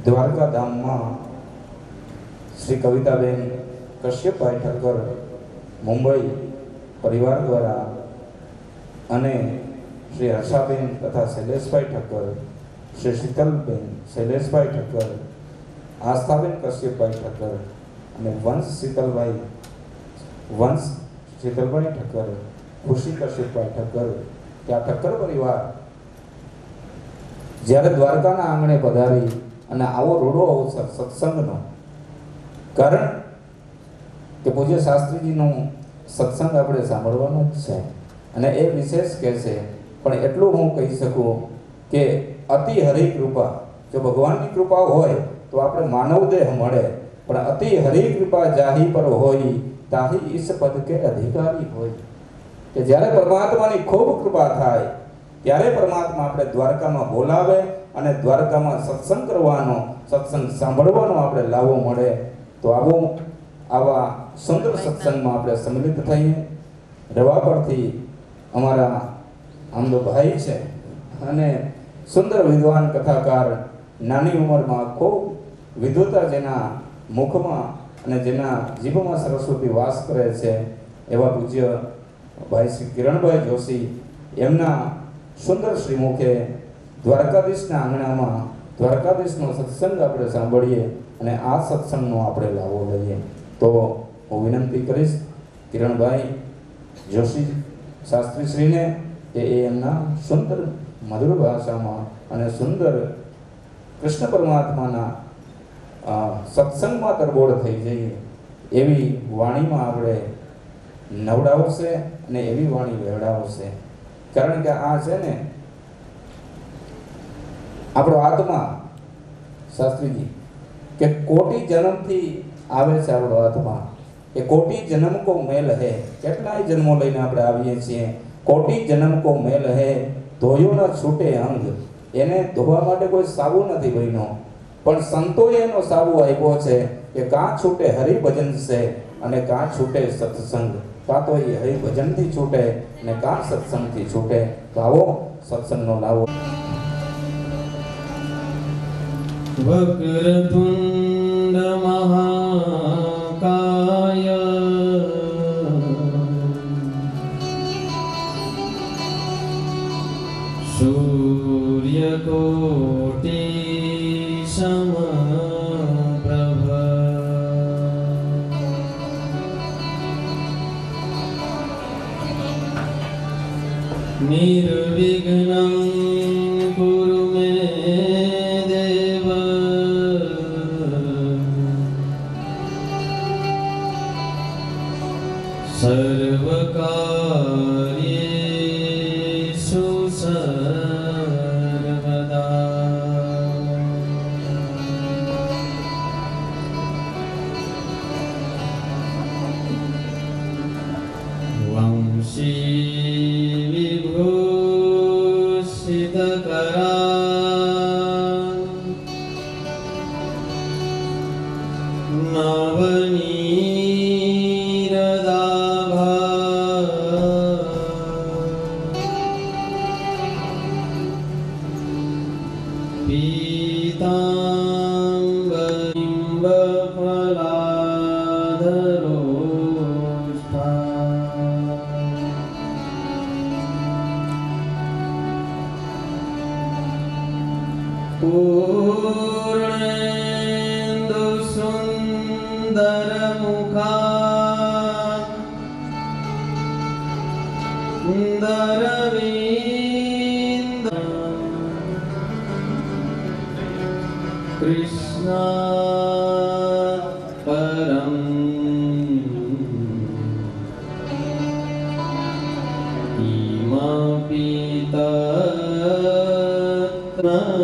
દ્વારકા ધામમાં શ્રી કવિતાબેન કશ્યપભાઈ ઠક્કર મુંબઈ પરિવાર દ્વારા અને શ્રી હર્ષાબેન તથા શૈલેષભાઈ ઠક્કર, શ્રી શીતલબેન શૈલેષભાઈ ઠક્કર, આસ્થાબેન કશ્યપભાઈ ઠક્કર અને વંશ શીતલભાઈ ઠક્કર, ખુશી કશ્યપભાઈ ઠક્કર, ત્યાં ઠક્કર પરિવાર જ્યારે દ્વારકાના આંગણે પધારી અને આવો રૂડો અવસર સત્સંગનો, કારણ કે પૂજ્ય શાસ્ત્રીજીનું સત્સંગ આપણે સાંભળવાનો જ છે અને એ વિશેષ કહે છે, પણ એટલું હું કહી શકું કે અતિ હરિ કૃપા, જો ભગવાનની કૃપા હોય તો આપણે માનવ દેહ મળે, પણ અતિ હરિ કૃપા જાહી પર હોય તાહી ઈશ પદ કે અધિકારી હોય, કે જ્યારે પરમાત્માની ખૂબ કૃપા થાય ત્યારે પરમાત્મા આપણે દ્વારકામાં બોલાવે અને દ્વારકામાં સત્સંગ કરવાનો, સત્સંગ સાંભળવાનો આપણે લાવો મળે. તો આવા સુંદર સત્સંગમાં આપણે સંમિલિત થઈએ. રવા પરથી અમારા આમ તો ભાઈ છે અને સુંદર વિદ્વાન કથાકાર, નાની ઉંમરમાં ખૂબ વિદ્વતા જેના મુખમાં અને જેના જીભમાં સરસ્વતી વાસ કરે છે એવા પૂજ્ય ભાઈ શ્રી કિરણભાઈ જોશી, એમના સુંદર શ્રીમુખે દ્વારકાધીશના આંગણામાં દ્વારકાધીશનો સત્સંગ આપણે સાંભળીએ અને આ સત્સંગનો આપણે લાવો લઈએ. તો હું વિનંતી કરીશ કિરણભાઈ જોશી શાસ્ત્રીશ્રીને કે એ એમના સુંદર મધુર ભાષામાં અને સુંદર કૃષ્ણ પરમાત્માના સત્સંગમાં તરબોળ થઈ જઈએ એવી વાણીમાં આપણે નવડાવશે અને એવી વાણી વેવડાવશે. કારણ કે આ છે ને આપણો આત્મા, શાસ્ત્રીજી કે કોટી જન્મથી આવે છે આપણો આત્મા, કે કોટી જન્મ કો મેલ હે, કેટલાય જન્મો લઈને આપણે આવીએ છીએ. કોટી જન્મ કો મેલ હે ધોયો ન છૂટે અંગ, એને ધોવા માટે કોઈ સાબુ નથી બન્યો, પણ સંતોએ એનો સાબુ આપ્યો છે કે કાં છૂટે હરિભજન છે અને કાં છૂટે સત્સંગ, કાં તો એ હરિભજનથી છૂટે અને કાં સત્સંગથી છૂટે. તો આવો સત્સંગનો લાવો. વક્રતુંડ મહાકાય સૂર્યકોટી સમપ્રભ નિર્વિઘ્નં કુરુ મે દેવ સર્વકાર્યેષુ સર્વદા. વંશી વિભૂષિતકરા નવનીરદાભા પીતાંબરફલાધરોષ્ઠા પૂર્ણેન્દુ સુંદરમુખા દરવિંદ કૃષ્ણ પરમ પિતા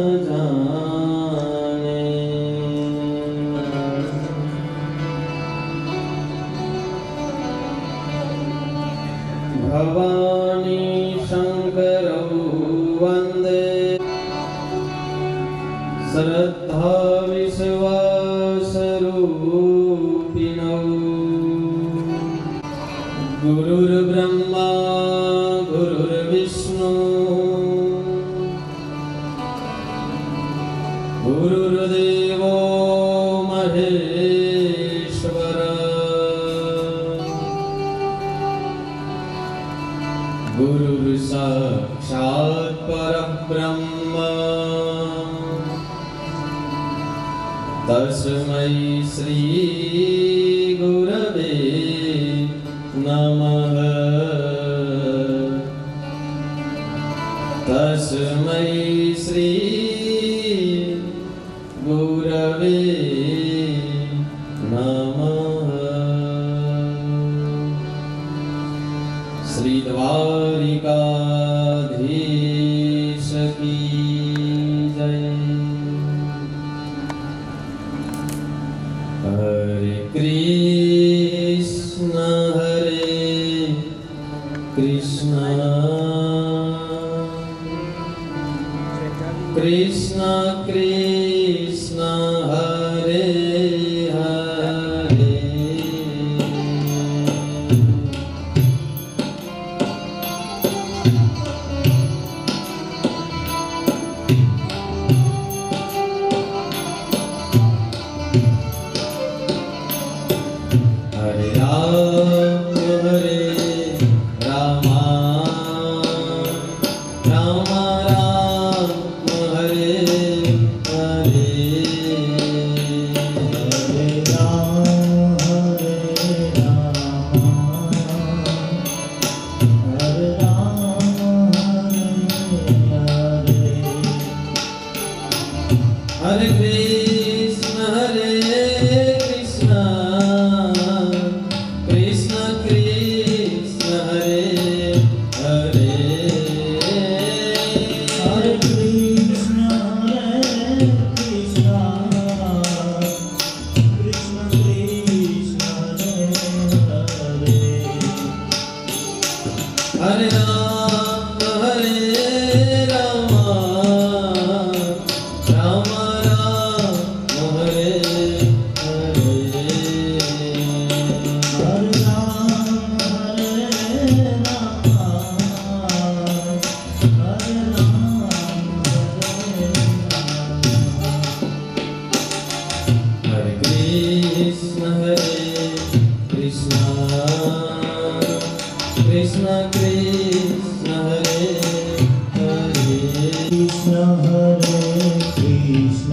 જાને. ભવાની શંકરૌ વંદે શ્રદ્ધા વિશ્વાસરૂપિણૌ. ગુરુર્બ્રહ્મા ગુરુર્વિષ્ણુ ગુરુર્દેવ तस्मै श्री गुरवे नमः तस्मै श्री गुरवे नमः श्री द्वारिकाधीश की जय। हरे कृष्ण कृष्ण कृष्ण हरे हरे हरे राम राम राम हरे हरे हरे राम हरे राम हरे हरे कृष्ण कृष्ण कृष्ण हरे हरे हरे कृष्ण कृष्ण कृष्ण कृष्ण हरे हरे राम राम राम हरे हरे हरे राम हरे कृष्ण कृष्ण कृष्ण कृष्ण हरे हरे कृष्ण हरे कृष्ण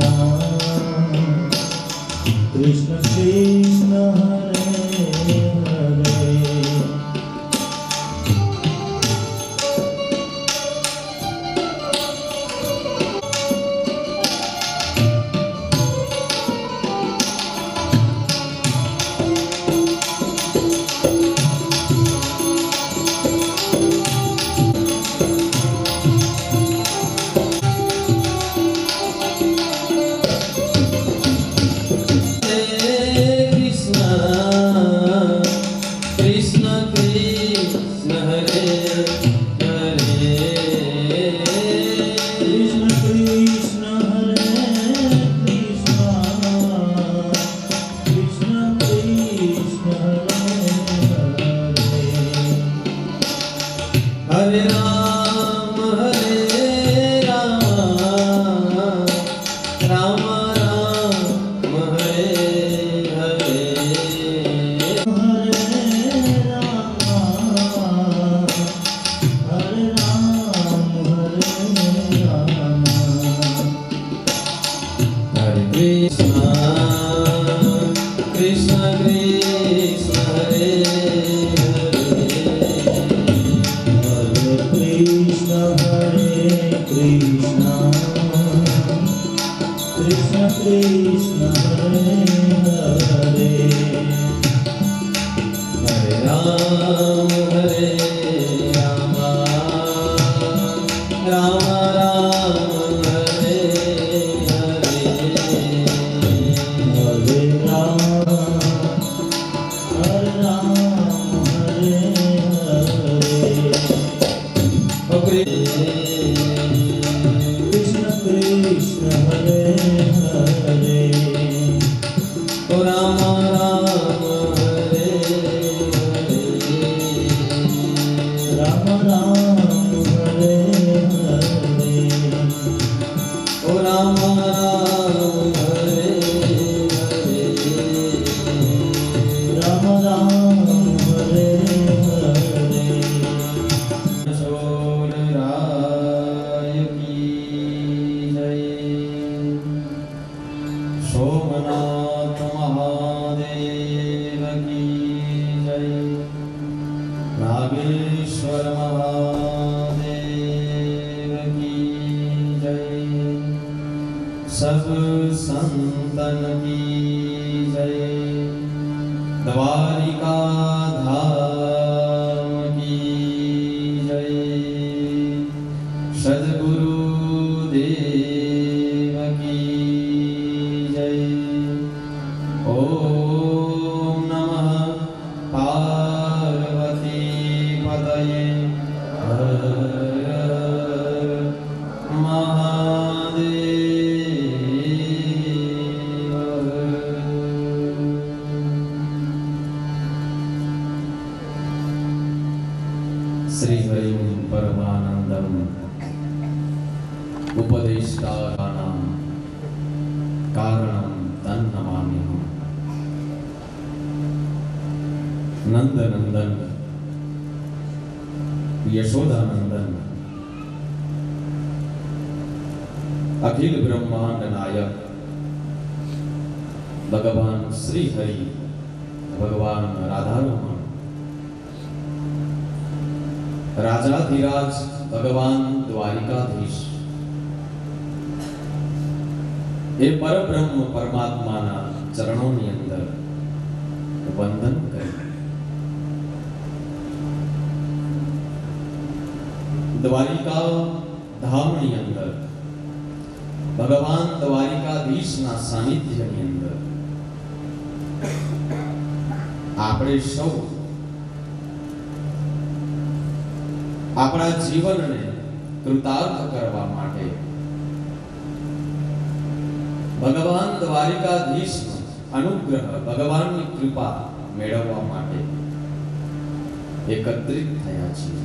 कृष्ण कृष्ण हरे हरे कृष्ण कृष्ण कृष्ण हरे हरे कृष्ण कृष्ण हरे कृष्ण कृष्ण कृष्ण हरे हरे हरे राम राम राम हरे हरे हरे राम हरे कृष्ण कृष्ण कृष्ण हरे हरे हरे कृष्ण कृष्ण कृष्ण हरे हरे हरे राम राम राम हरे हरे हरे राम हरे हरे ओ कृष्ण कृष्ण हरे हरे સોમનાથ મહાદેવ કી જય નાગેશ્વર મહાદેવ કી જય સબ સંતન કી જય દ્વારિકા ધામ કી જય સદગુરુ દેવ કી જય ઓમ નમઃ પાર્વતી પતયે હર હર મહાદેવ શ્રી હરિ પરમાનંદમ ઉપદેષ્ટાનામ કારણમ તન્નમામ્યહમ નંદનંદન યશોદાનંદન અખિલ બ્રહ્માંડ નાયક ભગવાન શ્રી હરિ ભગવાન રાધારમણ રાજાધિરાજ ભગવાન દ્વારિકાધીશ એ પરબ્રહ્મ પરમાત્માના ચરણોની અંદર વંદન કરી દ્વારિકા ધામની અંદર ભગવાન દ્વારિકાધીશના સાનિધ્યની અંદર આપણે સૌ આપણા જીવનને કૃતાર્થ કરવા માટે ભગવાન દ્વારિકાધીશનો અનુગ્રહ ભગવાનની કૃપા મેળવવા માટે એકત્રિત થયા છીએ.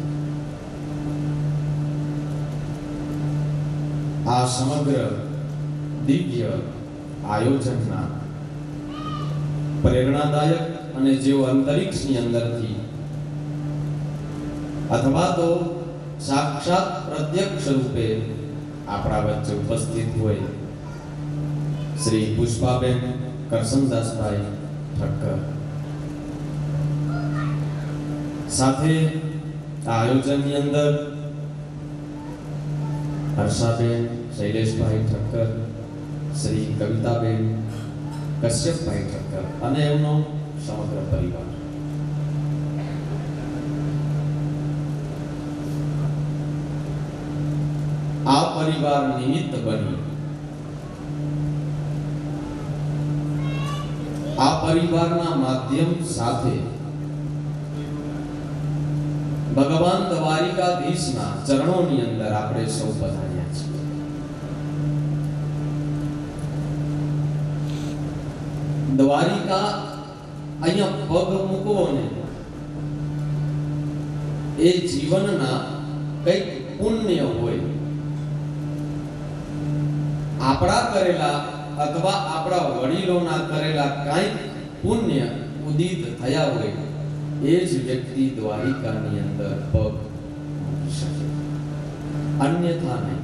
આ સમગ્ર દિવ્ય આયોજનના પ્રેરણાદાયક અને જેઓ અંતરિક્ષની અંદરથી અથવા તો સાક્ષાત પ્રત્યક્ષ રૂપે આપણા વચ્ચે ઉપસ્થિત હોય શ્રી પુષ્પાબેન કરસનદાસભાઈ ઠક્કર, સાથે આ આયોજનની અંદર હર્ષાબેન શૈલેષભાઈ ઠક્કર, શ્રી કવિતાબેન કશ્યપભાઈ ઠક્કર અને એમનો સમગ્ર પરિવાર. આ પરિવાર નિમિત્ત બની આ પરિવારના માધ્યમ સાથે ભગવાન દ્વારિકાધીશના ચરણોની અંદર આપણે સૌ પધાર્યા છીએ. દ્વારિકા અહીંયા પગ મૂકવો ને એ જીવનના કંઈક પુણ્ય હોય. આપણા કરેલા અથવા આપણા વડીલોના કરેલા કાંઈક પુણ્ય ઉદિત થયા હોય એ જ વ્યક્તિ દ્વારિકાની અંદર પગ મૂકી શકે, અન્યથા નહીં.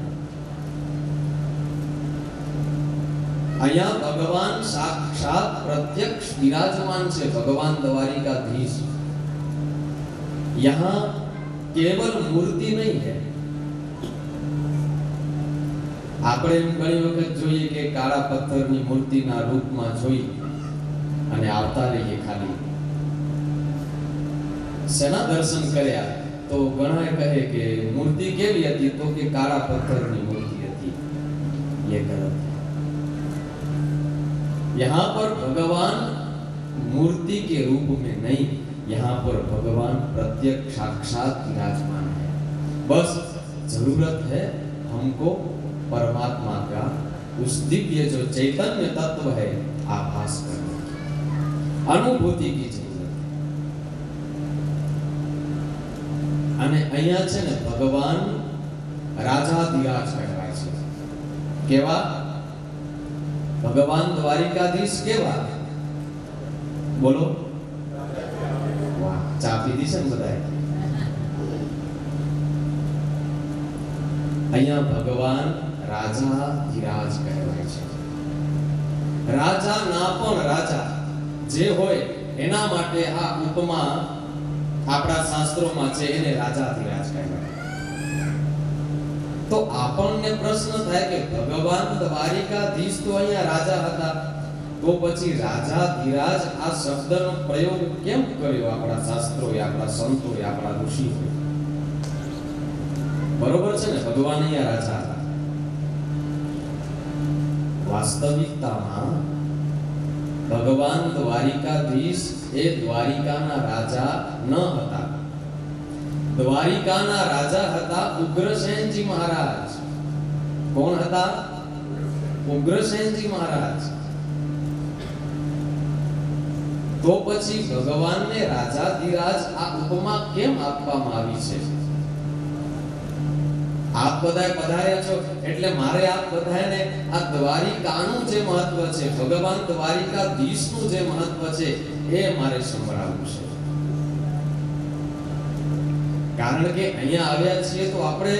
અહીંયા ભગવાન સાક્ષાત પ્રત્યક્ષ વિરાજમાન છે. ભગવાન દ્વારિકાધીશ यहाँ केवल मूर्ति नहीं है. આપણે એમ ઘણી વખત જોઈએ કે કાળા પથ્થરની મૂર્તિના રૂપમાં જોઈ અને આવતા રહીએ ખાલી. શેના દર્શન કર્યા તો ઘણા કહે કે મૂર્તિ કેવી હતી તો કે કાળા પથ્થરની મૂર્તિ હતી. ये गलत है. यहाँ पर भगवान मूर्ति के रूप में नहीं, यहाँ पर भगवान प्रत्यक्ष साक्षात विराजमान है. बस जरूरत है हमको परमात्मा का उस दिव्य जो चैतन्य तत्व है आभास करने की, अनुभूति की जरूरत है. અને અહીંયા છે ને ભગવાન રાજાધિરાજ કહેવાય છે. કેવા? ભગવાન દ્વારિકાધીશ કેવા? બોલો. વાહ, ચા પીધી છે ને બધાએ? અહીંયા ભગવાન રાજાધિરાજ કહેવાય છે. રાજા ના પણ રાજા જે હોય એના માટે આ ઉપમા આપણા શાસ્ત્રોમાં છે, એને રાજાધિરાજ કહેવાય. તો આપણને પ્રશ્ન થાય કે ભગવાન દ્વારિકાધીશ તો અહીંયા રાજા હતા, તો પછી રાજાધિરાજ આ શબ્દનો પ્રયોગ કેમ કર્યો આપણા શાસ્ત્રોએ, આપણા સંતોએ, આપણા ઋષિઓએ? બરોબર છે ને, ભગવાન અહીંયા રાજા હતા. વાસ્તવિકતામાં ભગવાન દ્વારિકાધીશ એ દ્વારિકાના રાજા ન હતા. દ્વારિકાના રાજા હતા ઉગ્રસેનજી મહારાજ. કોણ હતા? ઉગ્રસેનજી મહારાજ. તો પછી ભગવાનને રાજાધિરાજ આ ઉપમા કેમ આપવામાં આવી છે? આપ બધાએ પધાર્યા છો એટલે મારે આપ બધાને આ દ્વારિકાનું જે મહત્વ છે, ભગવાન દ્વારિકાધીશનું જે મહત્વ છે, એ મારે સંભળાવવું છે. કારણ કે અહીંયા આવ્યા છીએ તો આપણે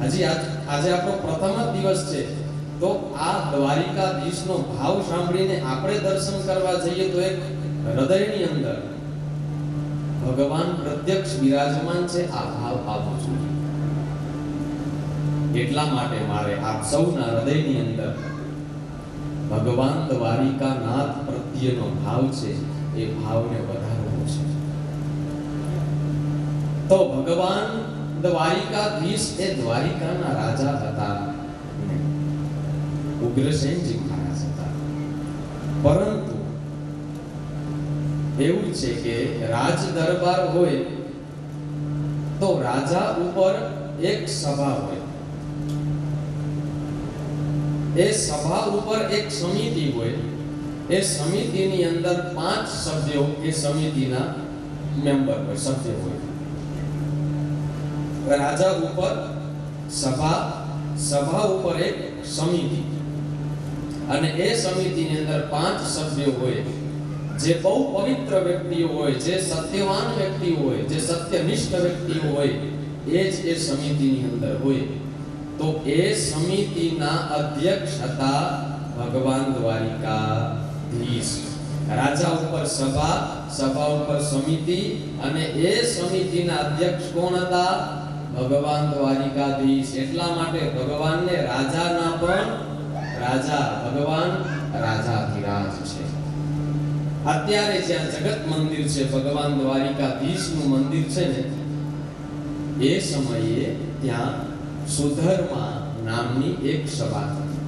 આજે આપણો પ્રથમ જ દિવસ છે, તો આ દ્વારિકાધીશનો ભાવ સાંભળીને આપણે દર્શન કરવા જઈએ તો એક હૃદયની અંદર ભગવાન પ્રત્યક્ષ બિરાજમાન છે, આ ભાવ આવવો જોઈએ. એટલા માટે મારે આપ સૌના હૃદયની અંદર ભગવાન દ્વારિકાનાથ પ્રત્યેનો ભાવ છે, એ ભાવને વધારવો છે. તો ભગવાન દ્વારિકાધીશ એ દ્વારિકાના રાજા હતા, ઉગ્રસેનજી મહારાજ હતા. પરંતુ એવું છે કે રાજ દરબાર હોય તો રાજા ઉપર એક સભા હોય, એ સભા ઉપર એક સમિતિ હોય, એ સમિતિની અંદર 5 સભ્યો એ સમિતિના મેમ્બર હોય, સભ્ય હોય. રાજા ઉપર સભા ઉપર એક સમિતિ, અને એ સમિતિની અંદર 5 સભ્યો હોય, જે બહુ પવિત્ર વ્યક્તિઓ હોય, જે સત્યવાન વ્યક્તિઓ હોય, જે સત્યનિષ્ઠ વ્યક્તિઓ હોય, એ જ એ સમિતિની અંદર હોય. તો એ સમિતિના અધ્યક્ષ હતા ભગવાન દ્વારિકાધીશ. રાજા ઉપર સભા ઉપર સમિતિ, અને એ સમિતિના અધ્યક્ષ કોણ હતા? ભગવાન દ્વારિકાધીશ. એટલા માટે ભગવાનને રાજાના પણ રાજા, ભગવાન રાજાધિરાજ છે. અત્યારે જ્યાં જગત મંદિર છે, ભગવાન દ્વારિકાધીશનું મંદિર છે ને, એ સમયે ત્યાં સુધર્મા નામની એક સભા હતી.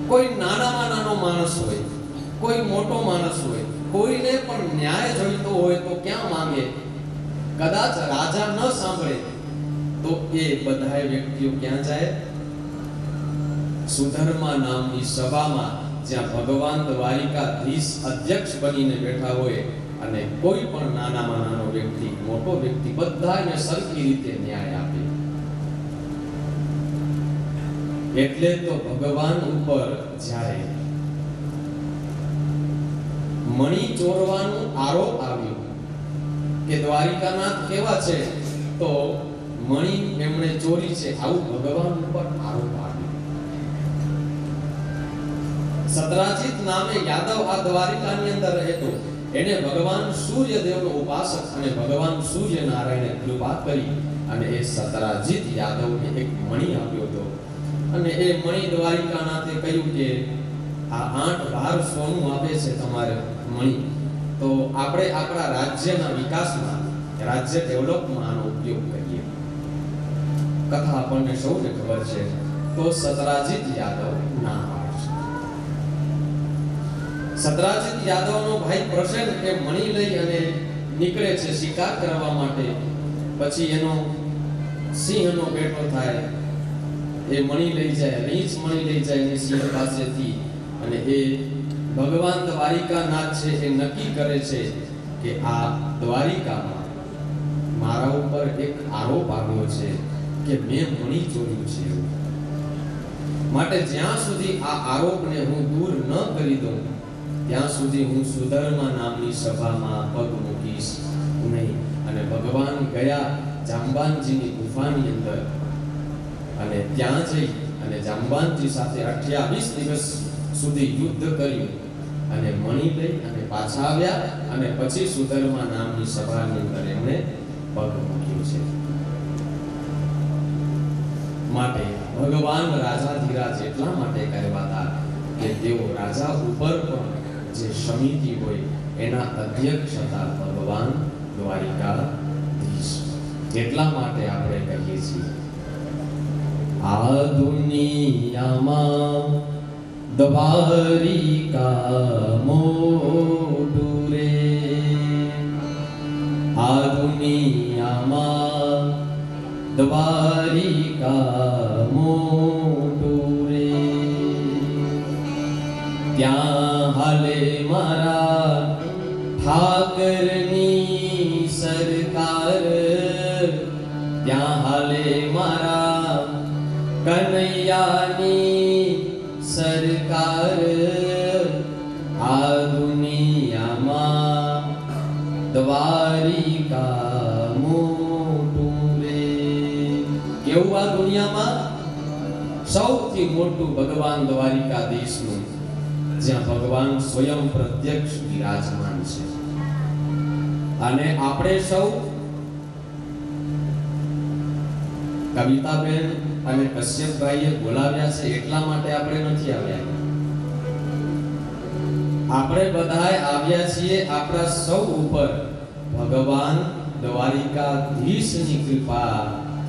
કોઈ નાનામાં નાનો માણસ હોય, કોઈ મોટો માણસ હોય, કોઈને પણ ન્યાય જોઈતો હોય તો ક્યાં માંગે? કદાચ રાજા ન સાંભળે તો એ બધા વ્યક્તિઓ ક્યાં જાય? સુધર્મા નામની સભામાં, જ્યાં ભગવાન દ્વારિકાધીશ અધ્યક્ષ બનીને બેઠા હોય, અને કોઈ પણ નાનામાં નાનો વ્યક્તિ, મોટો વ્યક્તિ, બધાને સરખી રીતે ન્યાય આપે. એટલે તો ભગવાન ઉપર જ્યારે મણી ચોરવાનો આરોપ આવ્યો કે દ્વારિકાનાથ કેવા છે, તો મણી એમણે ચોરી છે, આવું ભગવાન ઉપર આરોપ આવ્યો. સતરાજીત નામે યાદવ આ દ્વારિકાની અંદર રહેતો. એને ભગવાન સૂર્યદેવનો ઉપાસક અને ભગવાન સૂર્યનારાયણે કૃપા કરી અને એ સતરાજીત યાદવને એક મણી આપ્યો હતો. અને એ મણી દ્વારિકાનાથે કહ્યું કે આ 8 ભાર સોનું આપે છે તમારે મણી, તો આપણે આપણા રાજ્યના વિકાસમાં, રાજ્ય ડેવલપમાં આનો ઉપયોગ કરીએ. કથા આપણને સૌને ખબર છે. તો સતરાજીત યાદવ ના પાડે છે. સતરાજીત યાદવનો ભાઈ પ્રસેન એ મણી લઈ અને નીકળે છે શિકાર કરવા માટે. પછી એનો સિંહનો બેટો થાય, એ મણી લઈ જાય, રીંછ મણી લઈ જાય એ સિંહ પાસેથી, અને એ ભગવાન દ્વારિકાનાથ છે એ નક્કી કરે છે કે આ દ્વારિકામાં મારા ઉપર એક આરોપ આવ્યો છે કે મેં મણી ચોર્યું છે, માટે જ્યાં સુધી આ આરોપને હું દૂર ન કરી દઉં ત્યાં સુધી હું સુધર્મા નામની સભામાં પગ મૂકીશ નહીં. અને ભગવાન ગયા જાંબાનજીની ગુફાની અંદર, અને ત્યાં જઈ અને જાંબાનજી સાથે 28 દિવસ સુધી યુદ્ધ કર્યું અને મણી લઈ અને પાછા આવ્યા અને પછી સુધર્મા નામની સભાની અંદર એમણે પગ મૂક્યો છે. માટે ભગવાન રાજાધિરાજ એટલા માટે કહેવાતા કે તેઓ રાજા ઉપર પણ જે સમિતિ હોય એના અધ્યક્ષ હતા ભગવાન દ્વારિકાધીશ. એટલા માટે આપણે કહીએ છીએ આ દુનિયામાં દ્વારિકા મોટું રે, આ દુનિયામાં દ્વારિકા મોટું રે. ત્યાં હાલે મારા ઠાકરની સરકાર, ત્યાં હાલે મારા કનૈયાની સરકાર. આ દુનિયામાં દ્વારિકા મોટું રે. કેવું આ દુનિયામાં? સૌથી મોટું ભગવાન દ્વારિકાધીશનું, જ્યાં ભગવાન સ્વયં પ્રત્યક્ષ વિરાજમાન છે. અને આપણે સૌ કવિતાબેન અને કશ્યપભાઈએ બોલાવ્યા છે એટલા માટે આપણે નથી આવ્યા. આપણે બધાએ આવ્યા છીએ આપણા સૌ ઉપર ભગવાન દ્વારિકાધીશની કૃપા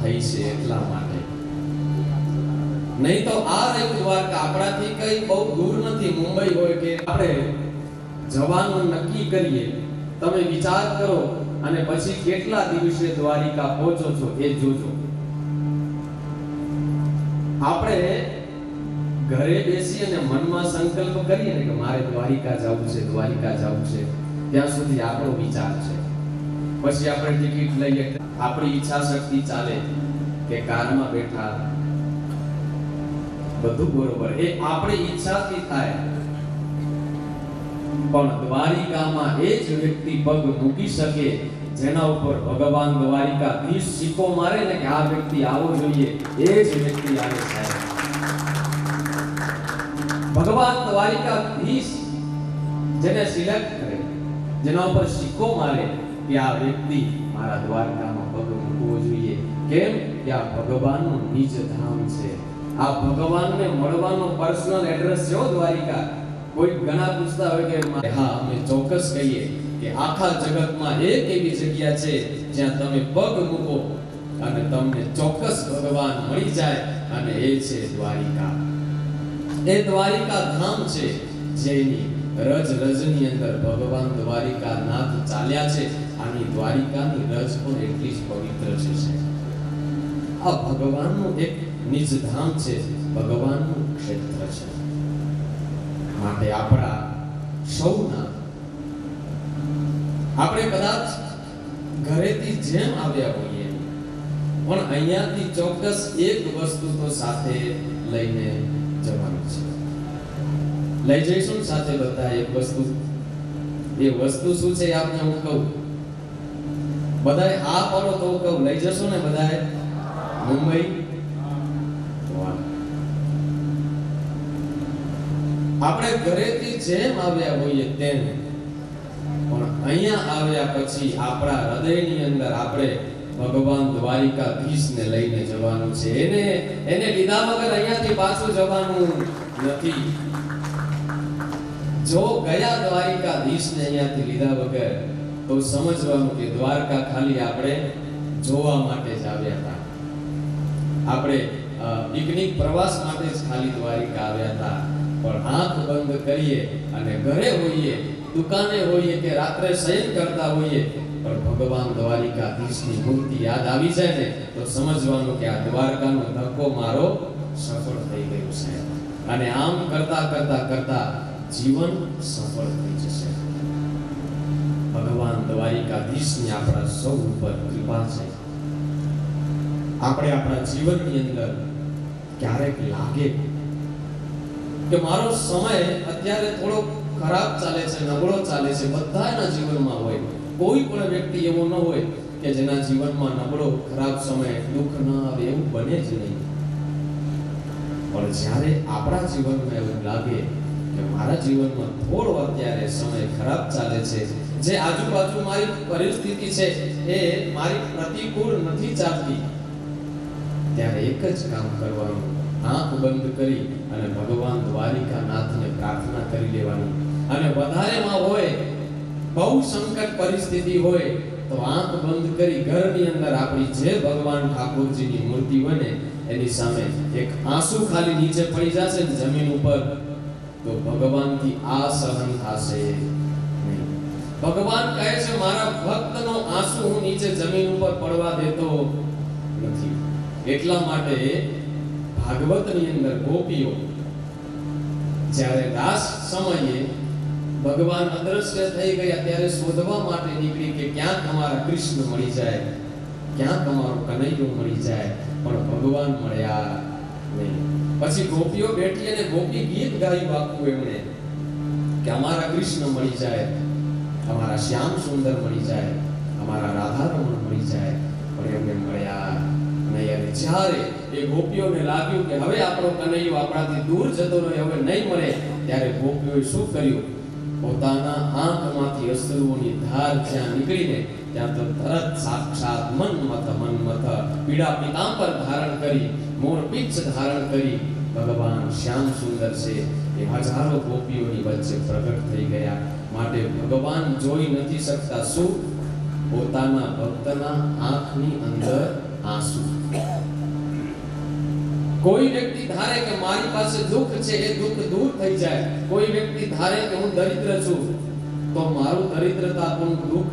થઈ છે એટલા માટે. નહીં તો આ રહ્યું દ્વારકા આપણાથી કઈ બહુ દૂર નથી. મુંબઈ હોય કે આપણે જવાનું નક્કી કરીએ, તમે વિચાર કરો અને પછી કેટલા દિવસે દ્વારિકા પહોંચો છો એ જોજો. આપણે ઘરે બેસી અને મનમાં સંકલ્પ કરીએ ને કે મારે દ્વારિકા જવું છે, દ્વારિકા જવું છે, ત્યાં સુધી આપણો વિચાર છે. પછી આપણે ટિકિટ લઈએ, આપણી ઈચ્છા શક્તિ ચાલે કે કારમાં બેઠા, બધું બરોબર, એ આપણી ઈચ્છાથી થાય. પણ દ્વારિકામાં એ જ વ્યક્તિ પગ મૂકી શકે જેના ઉપર ભગવાન દ્વારિકાધીશ સિક્કો મારે ને કે આ વ્યક્તિ આવો જોઈએ, એ જ વ્યક્તિ આવે છે. ભગવાન દ્વારિકાધીશ જેને સિલેક્ટ કરે, જેના ઉપર સિક્કો મારે કે આ વ્યક્તિ મારા દ્વારકામાં પગ મૂકવો જોઈએ. કેમ કે આ ભગવાનનું નિજ ધામ છે. આ ભગવાનને મળવાનો પર્સનલ એડ્રેસ છે દ્વારિકા. કોઈ ઘણા પૂછતા હોય કે હા, અમે ચોક્કસ કહીએ કે આખા જગતમાં એક એવી જગ્યા છે જ્યાં તમે પગ મૂકો અને તમને ચોક્કસ ભગવાન મળી જાય, અને એ છે દ્વારિકા. એ દ્વારિકા ધામ છે જેની રજ રજની અંદર ભગવાન દ્વારિકાનાથ ચાલ્યા છે. આની દ્વારિકાની રજ પણ એટલી જ પવિત્ર છે. આ ભગવાનનું એક નિજ ધામ છે, ભગવાનનું ક્ષેત્ર છે. માટે આપણા સૌના, આપણે કદાચ ઘરેથી જેમ આવ્યા હોઈએ પણ અહીંયાથી ચોક્કસ એક વસ્તુ તો સાથે લઈને જવાનું છે. લઈ જઈશું સાથે બધા એક વસ્તુ. એ વસ્તુ શું છે આપને હું કહું, બધાએ આ પડો તો કહું, લઈ જશો ને બધાએ મુંબઈ? આપણે ઘરેથી જેમ આવ્યા હોઈએ તેમ, પણ અહીંયા આવ્યા પછી આપણા હૃદયની અંદર આપણે ભગવાન દ્વારિકાધીશને લઈને જવાનું છે. એને લીધા વગર અહીંયાથી પાછું જવાનું નથી. જો ગયા દ્વારિકાધીશને અહીંયાથી લીધા વગર તો સમજવાનું કે દ્વારકા ખાલી આપણે જોવા માટે જ આવ્યા હતા. આપણે પિકનિક પ્રવાસ માટે જ ખાલી દ્વારિકા આવ્યા હતા. પણ આંખ બંધ કરીએ અને ઘરે હોઈએ, દુકાને હોઈએ કે રાત્રે શયન કરતા હોઈએ, પણ ભગવાન દ્વારિકાધીશની મૂર્તિ યાદ આવી જાય ને તો સમજવાનું કે આ દ્વારકાનો ધક્કો મારો સફળ થઈ ગયો છે. અને આમ કરતા કરતા કરતા જીવન સફળ થઈ જશે. ભગવાન દ્વારિકાધીશની આપણા સૌ ઉપર કૃપા છે. આપણે આપણા જીવનની અંદર ક્યારેક લાગે કે મારો સમય અત્યારે થોડો ખરાબ ચાલે છે, નબળો ચાલે છે, બધાના જીવનમાં હોય. કોઈ પણ વ્યક્તિ એવો ન હોય કે જેના જીવનમાં નબળો ખરાબ સમય, દુઃખ ન આવે, એવું બને જ નહીં. પણ જ્યારે આપણા જીવનમાં એવું લાગે કે મારા જીવનમાં થોડો અત્યારે સમય ખરાબ ચાલે છે, જે આજુબાજુ મારી પરિસ્થિતિ છે એ મારી પ્રતિકૂળ નથી ચાલતી, ત્યારે એક જ કામ કરવાનું, આંખ બંધ કરી અને ભગવાન દ્વારિકાનાથને પ્રાર્થના કરી લેવાની. અને વધારેમાં હોય, બહુ સંકટ પરિસ્થિતિ હોય તો આંખ બંધ કરી ઘરની અંદર આપણી જે ભગવાન ઠાકોરજીની મૂર્તિ હોય ને એની સામે એક આંસુ ખાલી નીચે પડી જશે ને જમીન ઉપર, તો ભગવાનથી આ સહન થશે નહીં. ભગવાન કહે છે મારા ભક્તનો આંસુ હું નીચે જમીન ઉપર પડવા દેતો નથી. એટલા માટે ભાગવતની અંદર ગોપીઓ જ્યારે રાસ સમયે ભગવાન અદ્રશ્ય થઈ ગયા ત્યારે શોધવા માટે નીકળી કે ક્યાંક અમારા કૃષ્ણ મળી જાય, ક્યાંક અમારો કનૈયો મળી જાય, પણ ભગવાન મળ્યા નહીં. પછી ગોપીઓ બેઠી અને ગોપી ગીત ગાયું આખું એમણે કે અમારા કૃષ્ણ મળી જાય, અમારા શ્યામ સુંદર મળી જાય, અમારા રાધારમણ મળી જાય, પણ એમને મળ્યા નહીં. અને જ્યારે એ ગોપીઓને લાગ્યું કે હવે આપણો કનૈયો આપણાથી દૂર જતો રહ્યો, હવે નહીં મળે, ત્યારે ગોપીઓએ શું કર્યું? પોતાના આંખમાંથી અશ્રુઓની ધાર જ્યાં નીકળીને ત્યાં તો તરત સાક્ષાત મન્મથ પીળા પીતાંબર ધારણ કરી, મોરપીંછ ધારણ કરી ભગવાન શ્યામ સુંદર છે એ હજારો ગોપીઓની વચ્ચે પ્રગટ થઈ ગયા. માટે ભગવાન જોઈ નથી શકતા શું? પોતાના ભક્તના આંખની અંદર આંસુ. કોઈ વ્યક્તિ ધારે કે મારી પાસે દુઃખ છે એ દુઃખ દૂર થઈ જાય, કોઈ વ્યક્તિ ધારે કે હું દરિદ્ર છું તો મારું દરિદ્રતાપૂર્ણ દુઃખ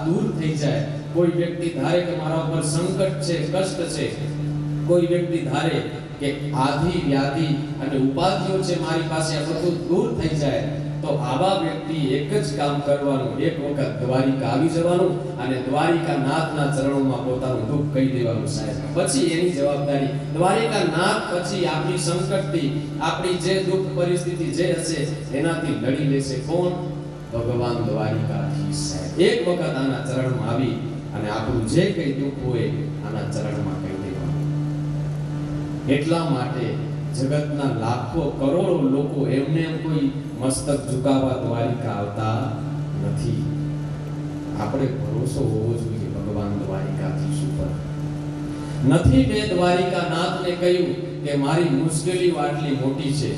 દૂર થઈ જાય, કોઈ વ્યક્તિ ધારે કે મારા ઉપર સંકટ છે, કષ્ટ છે, કોઈ વ્યક્તિ ધારે કે આધિ વ્યાધિ અને ઉપાધિઓ છે મારી પાસે, આ બધું દૂર થઈ જાય, તો આવા વ્યક્તિ એક જ કામ કરવાનું, એક વખત દ્વારિકા આવી જવાનું અને દ્વારિકાનાથના ચરણોમાં પોતાનું દુઃખ કહી દેવાનું સાહેબ. પછી એની જવાબદારી દ્વારિકાનાથ પછી આપણી સંકટથી, આપણી જે દુઃખ પરિસ્થિતિ જે હશે એનાથી લડી લેશે કોણ? ભગવાન દ્વારિકાધીશ સાહેબ. એક વખત આના ચરણમાં આવી અને આપણું જે કઈ દુઃખ હોય આના ચરણમાં કહી દેવાનું. એટલા માટે જગતના લાખો કરોડો લોકો એમને એમ કોઈ મસ્તક ઝુકાવવા દ્વારિકા આવતા નથી. આપણે ભરોસો હોવો જોઈએ ભગવાન દ્વારિકાધીશ ઉપર. નથી મેં દ્વારિકાનાથને કહ્યું કે મારી મુશ્કેલીઓ આટલી મોટી છે,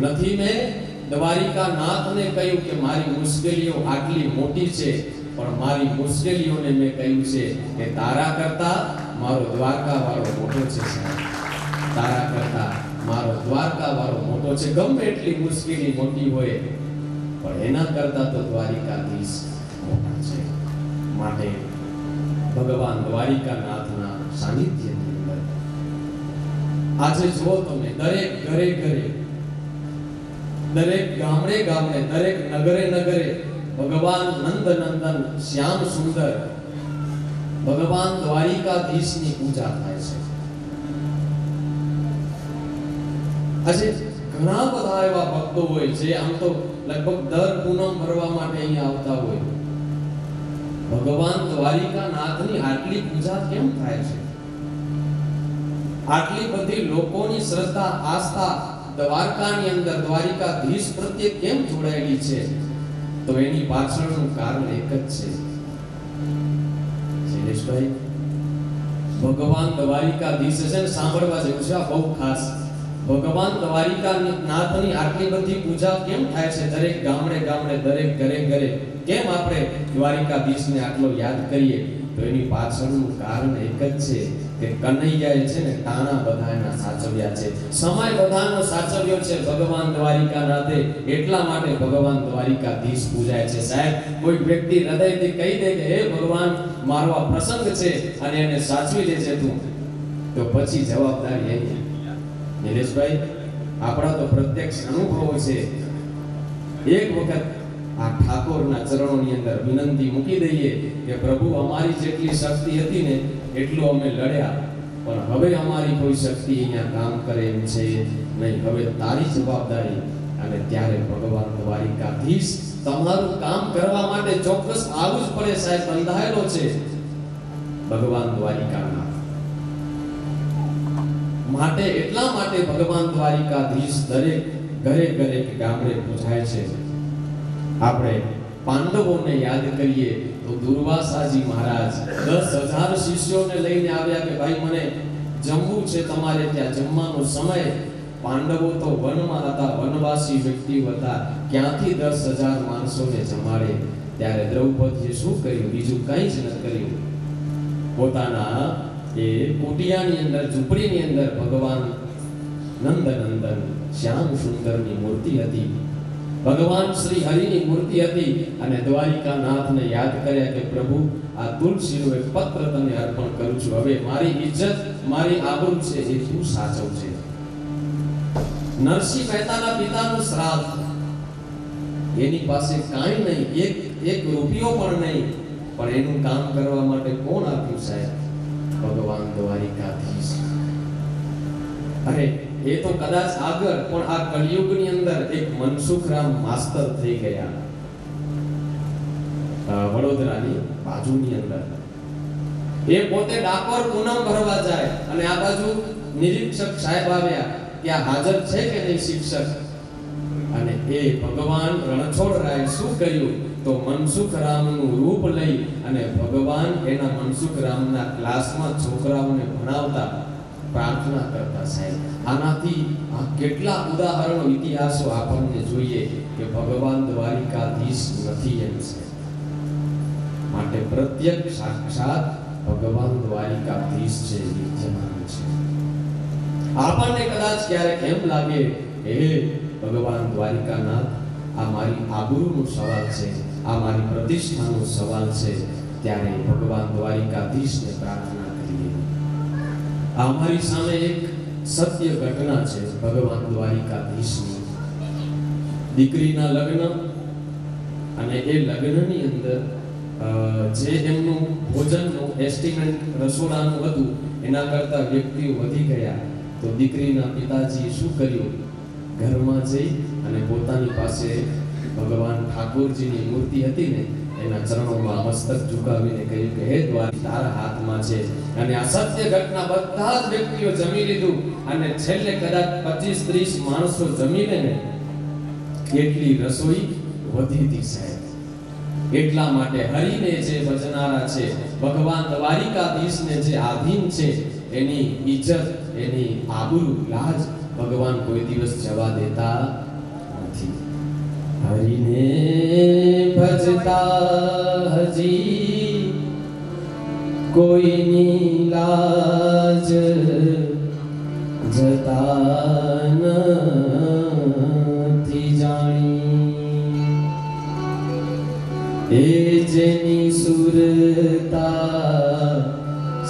નથી મેં દ્વારિકાનાથને કહ્યું કે મારી મુશ્કેલીઓ આટલી મોટી છે, પણ મારી મુશ્કેલીઓને મેં કહ્યું છે કે તારા કરતા મારો દ્વારકા વાળો મોટો છે સાહેબ. તારા કરતા મારો દ્વારકા વાળો મોટો છે. ગમે એટલી મુશ્કેલી મોટી હોય પણ એના કરતા તો દ્વારિકાધીશ મોટા છે. માટે ભગવાન દ્વારિકાનાથના સાનિધ્યની અંદર આજે જો તમે દરેક ઘરે ઘરે, દરેક ગામડે ગામડે, દરેક નગરે નગરે ભગવાન નંદ નંદન શ્યામ સુંદર ભગવાન દ્વારિકાધીશની પૂજા થાય છે. આજે ઘણા બધા એવા ભક્તો હોય જે આમ તો લગભગ દર પૂનમ ભરવા માટે અહીંયા આવતા હોય. ભગવાન દ્વારિકાનાથની આટલી પૂજા કેમ થાય છે? આટલી બધી લોકોની શ્રદ્ધા, આસ્થા દ્વારકાની અંદર દ્વારિકાધીશ પ્રત્યે કેમ જોડાયેલી છે? તો એની પાછળનું કારણ એક જ છે શૈલેષભાઈ, ભગવાન દ્વારિકાધીશ છે ને, સાંભળવા જેવું છે આ બહુ ખાસ. ભગવાન દ્વારિકાનાથની આટલી બધી પૂજા કેમ થાય છે? દરેક ગામડે ગામડે, દરેક ઘરે ઘરે કેમ આપણે દ્વારિકાધીશને આટલો યાદ કરીએ? તો એની પાછળનું કારણ એક જ છે કે કનૈયાએ છે ને તાણા બધાના સાચવ્યા છે, સમય બધાનો સાચવ્યો છે ભગવાન દ્વારિકાનાથે. એટલા માટે ભગવાન દ્વારિકાધીશ પૂજાય છે સાહેબ. કોઈ વ્યક્તિ હૃદયથી કહી દે કે હે ભગવાન મારો આ પ્રસંગ છે અને એને સાચવી લેજે તું, તો પછી જવાબદારી એની. નિલેશભાઈ, આપણા તો પ્રત્યક્ષ અનુભવ છે. એક વખત આ ઠાકોરના ચરણોની અંદર વિનંતી મૂકી દઈએ કે પ્રભુ અમારી જેટલી શક્તિ હતી ને એટલું અમે લડ્યા, પણ હવે અમારી કોઈ શક્તિ અહીંયા કામ કરે એમ છે નહીં, હવે તારી જવાબદારી. અને ત્યારે ભગવાન દ્વારિકાધીશ તમારું કામ કરવા માટે ચોક્કસ આવવું જ પડે સાહેબ. બંધાયેલો છે ભગવાન દ્વારિકાનાથ. માટે એટલા માટે ભગવાન દ્વારિકાધીશ દરેક ઘરે ઘરે કે ગામડે પૂજાય છે. આપણે પાંડવોને યાદ કરીએ તો દુર્વાસાજી મહારાજ 10,000 શિષ્યોને લઈને આવ્યા કે ભાઈ મને જમવું છે તમારે ત્યાં, જમવાનો સમય. પાંડવો તો વનમાં હતા, વનવાસી વ્યક્તિઓ હતા, ક્યાંથી 10,000 માણસોને જમાડે? ત્યારે દ્રૌપદીએ શું કર્યું? બીજું કંઈ જ ન કર્યું. પોતાના એ કુટિયાની અંદર, ઝૂંપડીની અંદર ભગવાન નંદનંદન શ્યામ સુંદરની મૂર્તિ હતી, ભગવાન શ્રી હરિની મૂર્તિ હતી. અને દ્વારિકાનાથને યાદ કર્યા કે પ્રભુ, આ તુલસીનો એક પત્ર તને અર્પણ કરું છું. હવે મારી ઇજ્જત, મારી આબરૂ છે એ તું સાચવજે. નરસિંહ મહેતાના પિતાનું શ્રાદ્ધ, એની પાસે કાંઈ નહીં, એક રૂપિયો પણ નહીં, પણ એનું કામ કરવા માટે કોણ આપ્યું સાહેબ? ભગવાન દ્વારિકાધીશ. અરે એ તો કદાચ આગળ, પણ આ કળિયુગની અંદર એક મનસુખરામ માસ્તર થઈ ગયા, વડોદરાની બાજુની અંદર. એ પોતે ડાકોર પૂનમ ભરવા જાય અને આ બાજુ નિરીક્ષક સાહેબ આવ્યા કે આ હાજર છે કે નહીં શિક્ષક. અને એ ભગવાન રણછોડરાય શું કર્યું? તો મનસુખરામનું રૂપ લઈ અને ભગવાન એના મનસુખરામના ક્લાસમાં છોકરાઓને ભણાવતા, પ્રાર્થના કરતા સાહેબ. આનાથી આ કેટલા ઉદાહરણો, ઇતિહાસો આપણને જોઈએ કે ભગવાન દ્વારિકાધીશ નથી એમ છે. માટે પ્રત્યક્ષ સાક્ષાત ભગવાન દ્વારિકાધીશ છે, વિદ્યમાન છે. આપણને કદાચ ક્યારેક એમ લાગે હે ભગવાન દ્વારિકાનાથ, આ મારી આબરૂનો સવાલ છે, આ મારી પ્રતિષ્ઠાનો સવાલ છે, ત્યારે ભગવાન દ્વારિકાધીશને પ્રાર્થના કરીએ. આ મારી સામે એક સત્ય ઘટના છે ભગવાન દ્વારિકાધીશની. દીકરીના લગ્ન, અને એ લગ્નની અંદર જે એમનું ભોજનનું એસ્ટિમેટ રસોડાનું હતું એના કરતા વ્યક્તિઓ વધી ગયા. તો દીકરીના પિતાજીએ શું કર્યું? ઘરમાં જઈ અને પોતાની પાસે ભગવાન ઠાકોરજીની મૂર્તિ હતી ને, એના ચરણોમાં મસ્તક ઝુકાવીને કહ્યું કે હે દ્વારિકા, તારા હાથમાં છે. અને આ સત્ય ઘટના બધા જ વ્યક્તિઓ જમી લીધું. અને છેલ્લે કદાચ 25-30 માણસો જમી લે ને, એટલી રસોઈ વધી હતી સાહેબ. એટલા માટે હરિને જે ભજનારા છે, ભગવાન દ્વારિકાધીશને જે આધીન છે, એની ઇજ્જત, એની આબરૂ, લાજ ભગવાન કોઈ દિવસ જવા દેતા નથી. હરિને ભજતા હજી કોઈની લાજ જતા નથી જાણી. એ જેની સુરતા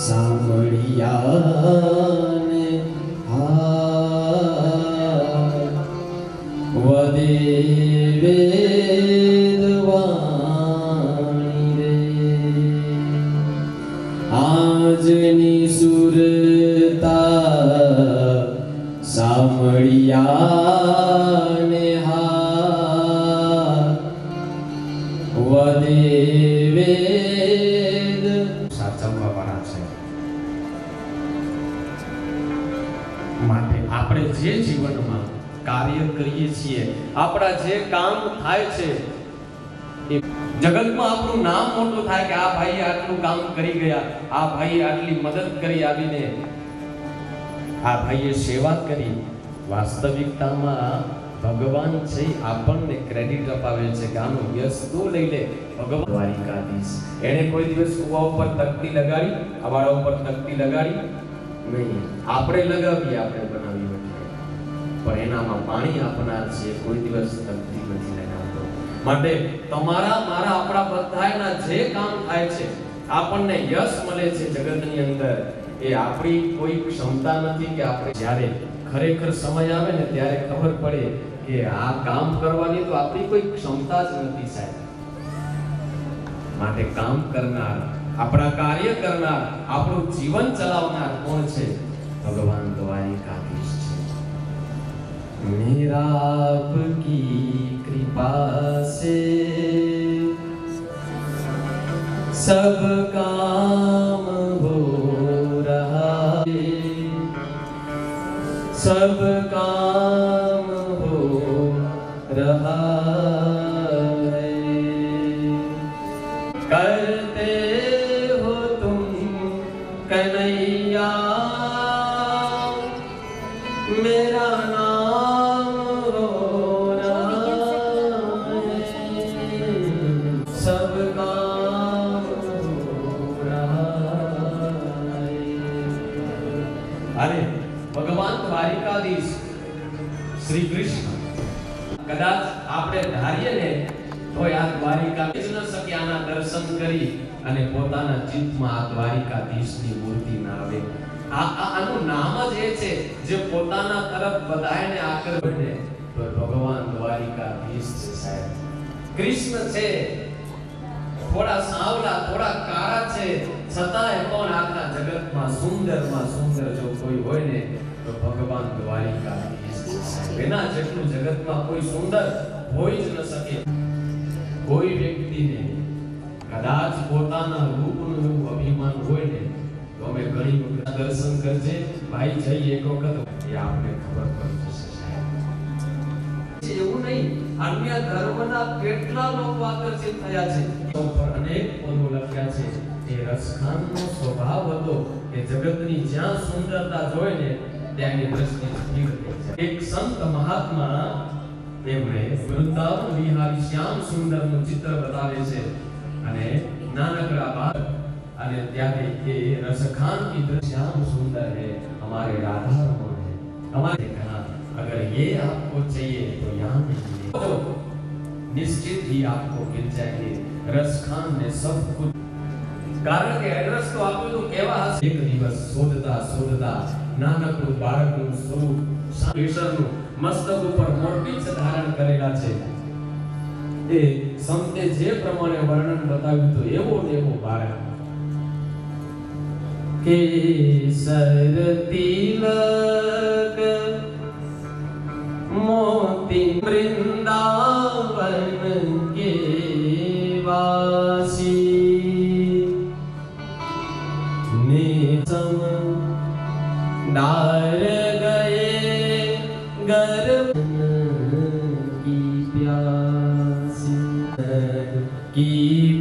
સાંભળ્યાને વદે વેદવાણી રે. આજની સુરતા સાંભળ્યાને વદે વેદ સાચવવા વાળા છે. માટે આપણે જે જીવનમાં કાર્ય કરીએ છીએ, આપણા જે કામ થાય છે, એ જગતમાં આપણું નામ મોટું થાય કે આ ભાઈએ આટલું કામ કરી ગયા, આ ભાઈએ આટલી મદદ કરી આવીને, આ ભાઈએ સેવા કરી. વાસ્તવિકતામાં ભગવાન છે આપણને ક્રેડિટ અપાવે છે કે આનું યશ તું લઈ લે. ભગવાન દ્વારિકાધીશ, એણે કોઈ દિવસ કુવા ઉપર તકતી લગાડી, અવાડા ઉપર તકતી લગાડી નહીં. આપણે લગાવી, આપણે બનાવી બેઠે, પણ એનામાં પાણી આપનાર છે, કોઈ દિવસ તકતી નથી લગાવતો. માટે તમારા, મારા, આપણા બધાના જે કામ થાય છે, આપણને યશ મળે છે જગતની અંદર, એ આપણી કોઈ ક્ષમતા નથી કે આપણે જ્યારે ખરેખર સમય આવે ને ત્યારે ખબર પડે કે આ કામ કરવાની તો આપણી કોઈ ક્ષમતા જ નથી સાહેબ. માટે કામ કરનાર, આપણા કાર્ય કરનાર, આપણું જીવન ચલાવનાર કોણ છે? ભગવાન દ્વારિકાધીશ છે. મેરા આપકી કૃપા સે સબ કામ હો રહા હૈ, सब काम हो रहा है, करते हो तुम कन्हैया मेरा नाम हो रहा है, सब काम हो रहा है। अरे भगवान द्वारिकाधीश श्री कृष्ण कदाच આપણે ધારીએ ને તો આ દ્વારિકા જ ન શક્યાના દર્શન કરી અને પોતાના ચિત્તમાં આ દ્વારિકાધીશની મૂર્તિ ના આવે. આનું નામ જ એ છે જે પોતાના તરફ બધાને આકર્ષે તો ભગવાન દ્વારિકાધીશ છે સાહેબ. કૃષ્ણ છે થોડા સાવલા થોડા કાળા છે છતાંય પણ આખા જગતમાં સુંદર જો કોઈ હોય ને તો ભગવાન દ્વારિકાધીશ છે સાહેબ. એના જેટલું જગતમાં કોઈ સુંદર હોઈ જ ન શકે. કોઈ વ્યક્તિને કદાચ પોતાના રૂપનું એવું અભિમાન હોય ને તો અમે ઘણી વખત દર્શન કરજે ભાઈ જઈ એક વખત એ આપણે ખબર પડી જશે સાહેબ. એવું નહીં અન્ય ધર્મના કેટલા લોકો આકર્ષિત થયા છે પર અનેક પદો લખ્યા છે. એ રસખાનનો સ્વભાવ હતો કે જગતની જ્યાં સુંદરતા જોઈ ને ત્યાંની દ્રષ્ટિ સ્થિર થઈ જાય. એક સંત મહાત્મા એમણે વૃંદાવન વિહારી શ્યામ સુંદરનું ચિત્ર બતાવે છે અને નાનકડા બાળ અને ત્યારે એ રસખાન की श्याम सुंदर है हमारे राधा रमण है हमारे कहा अगर ये आपको चाहिए तो यहाँ नहीं तो निश्चित ही आपको मिल जाएंगे. रसखान ने सब कुछ કારણ કે એડ્રેસ તો આપ્યું તો કેવા હશે. એક દિવસ શોધતા નાનકડું બાળકનું સ્વરૂપ ઈશ્વરનું મસ્તક ઉપર મોરપીંછ ધારણ કરેલા છે. એ સંતે જે પ્રમાણે વર્ણન બતાવ્યું તો એવો ને એવો બાળક કેસર તિલક મોતી વૃંદાવન के वासी नेसम डार गए गर्भ की प्यासी की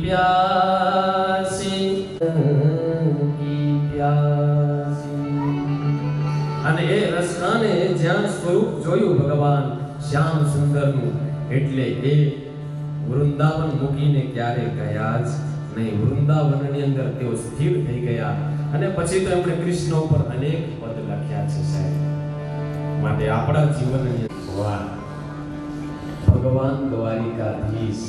प्यासी की प्यासी. અને એ રસખાને જ્યાં સ્વરૂપ જોયું ભગવાન શ્યામ સુંદરનું એટલે એ વૃંદાવન મૂકીને ક્યારે ગયા જ નહીં. વૃંદાવનની અંદર તેઓ સ્થિર થઈ ગયા અને પછી તો એમણે કૃષ્ણ ઉપર અનેક પદ લખ્યા છે સાહેબ. માટે આપણા જીવનની વાહ ભગવાન દ્વારિકાધીશ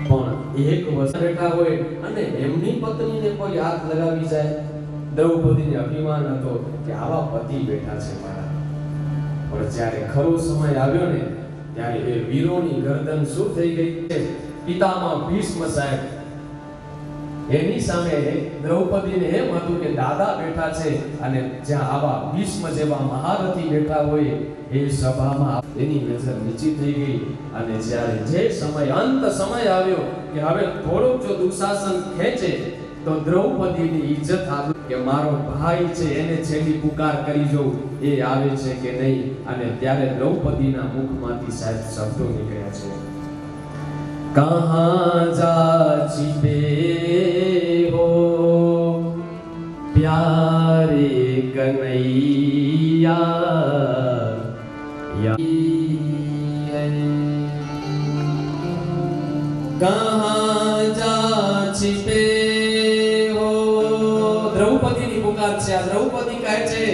પણ એક વર્ષ બેઠા હોય અને એમની પત્નીને કોઈ હાથ લગાવી જાય. દ્રૌપદીને અભિમાન હતો કે આવા પતિ બેઠા છે મારા. પણ જ્યારે ખરો સમય આવ્યો ને ત્યારે એ વીરોની ગરદન શું થઈ ગઈ છે. પિતામાં ભીષ્મ સાહેબ એની સામે દ્રૌપદીને એમ હતું કે દાદા બેઠા છે અને જ્યાં આવા ભીષ્મ જેવા મહારથી બેઠા હોય એ સભામાં એની નજર નીચી થઈ ગઈ. અને જ્યારે જે સમય અંત સમય આવ્યો કે હવે થોડુંક જો દુશાસન ખેંચે તો દ્રૌપદીની ઇજ્જત આવી કે મારો ભાઈ છે એને છેલ્લી પુકાર કરી જોઉં એ આવે છે કે નહીં. અને ત્યારે દ્રૌપદીના મુખમાંથી સાહેબ શબ્દો નીકળ્યા છે कहाँ जा छिपे हो प्यारे कन्हैया कहाँ जा छिपे हो. દ્રૌપદીની પુકાર છે. આ દ્રૌપદી કહે છે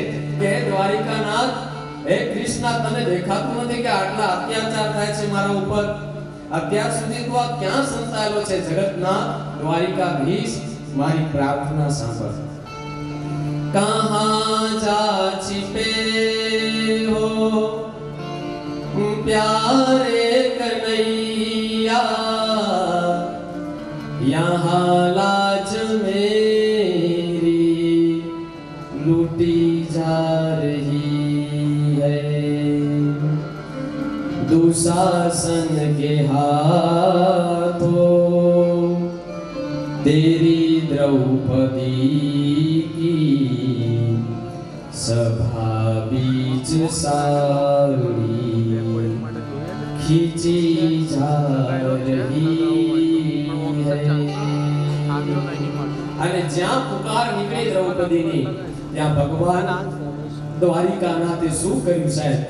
કે દ્વારિકાનાથ હે કૃષ્ણ તને દેખાતું નથી કે આટલા અત્યાચાર થાય છે મારા ઉપર. અત્યાર સુધી તો આ ક્યાં સંતાયેલો છે જગતના દ્વારિકાધીશ મારી પ્રાર્થના સાંભળ. कहाँ जा छिपे हो प्यारे कन्हैया यहाँ लाज मेरी लूटी जा रही है दुशासन के हाथों तेरी द्रौपदी की सभा बीच सावली खींची जा रही है। અને જ્યાં પુકાર નીકળી દ્રૌપદીની ત્યાં ભગવાન દ્વારિકાનાથે શું કર્યું સાહેબ?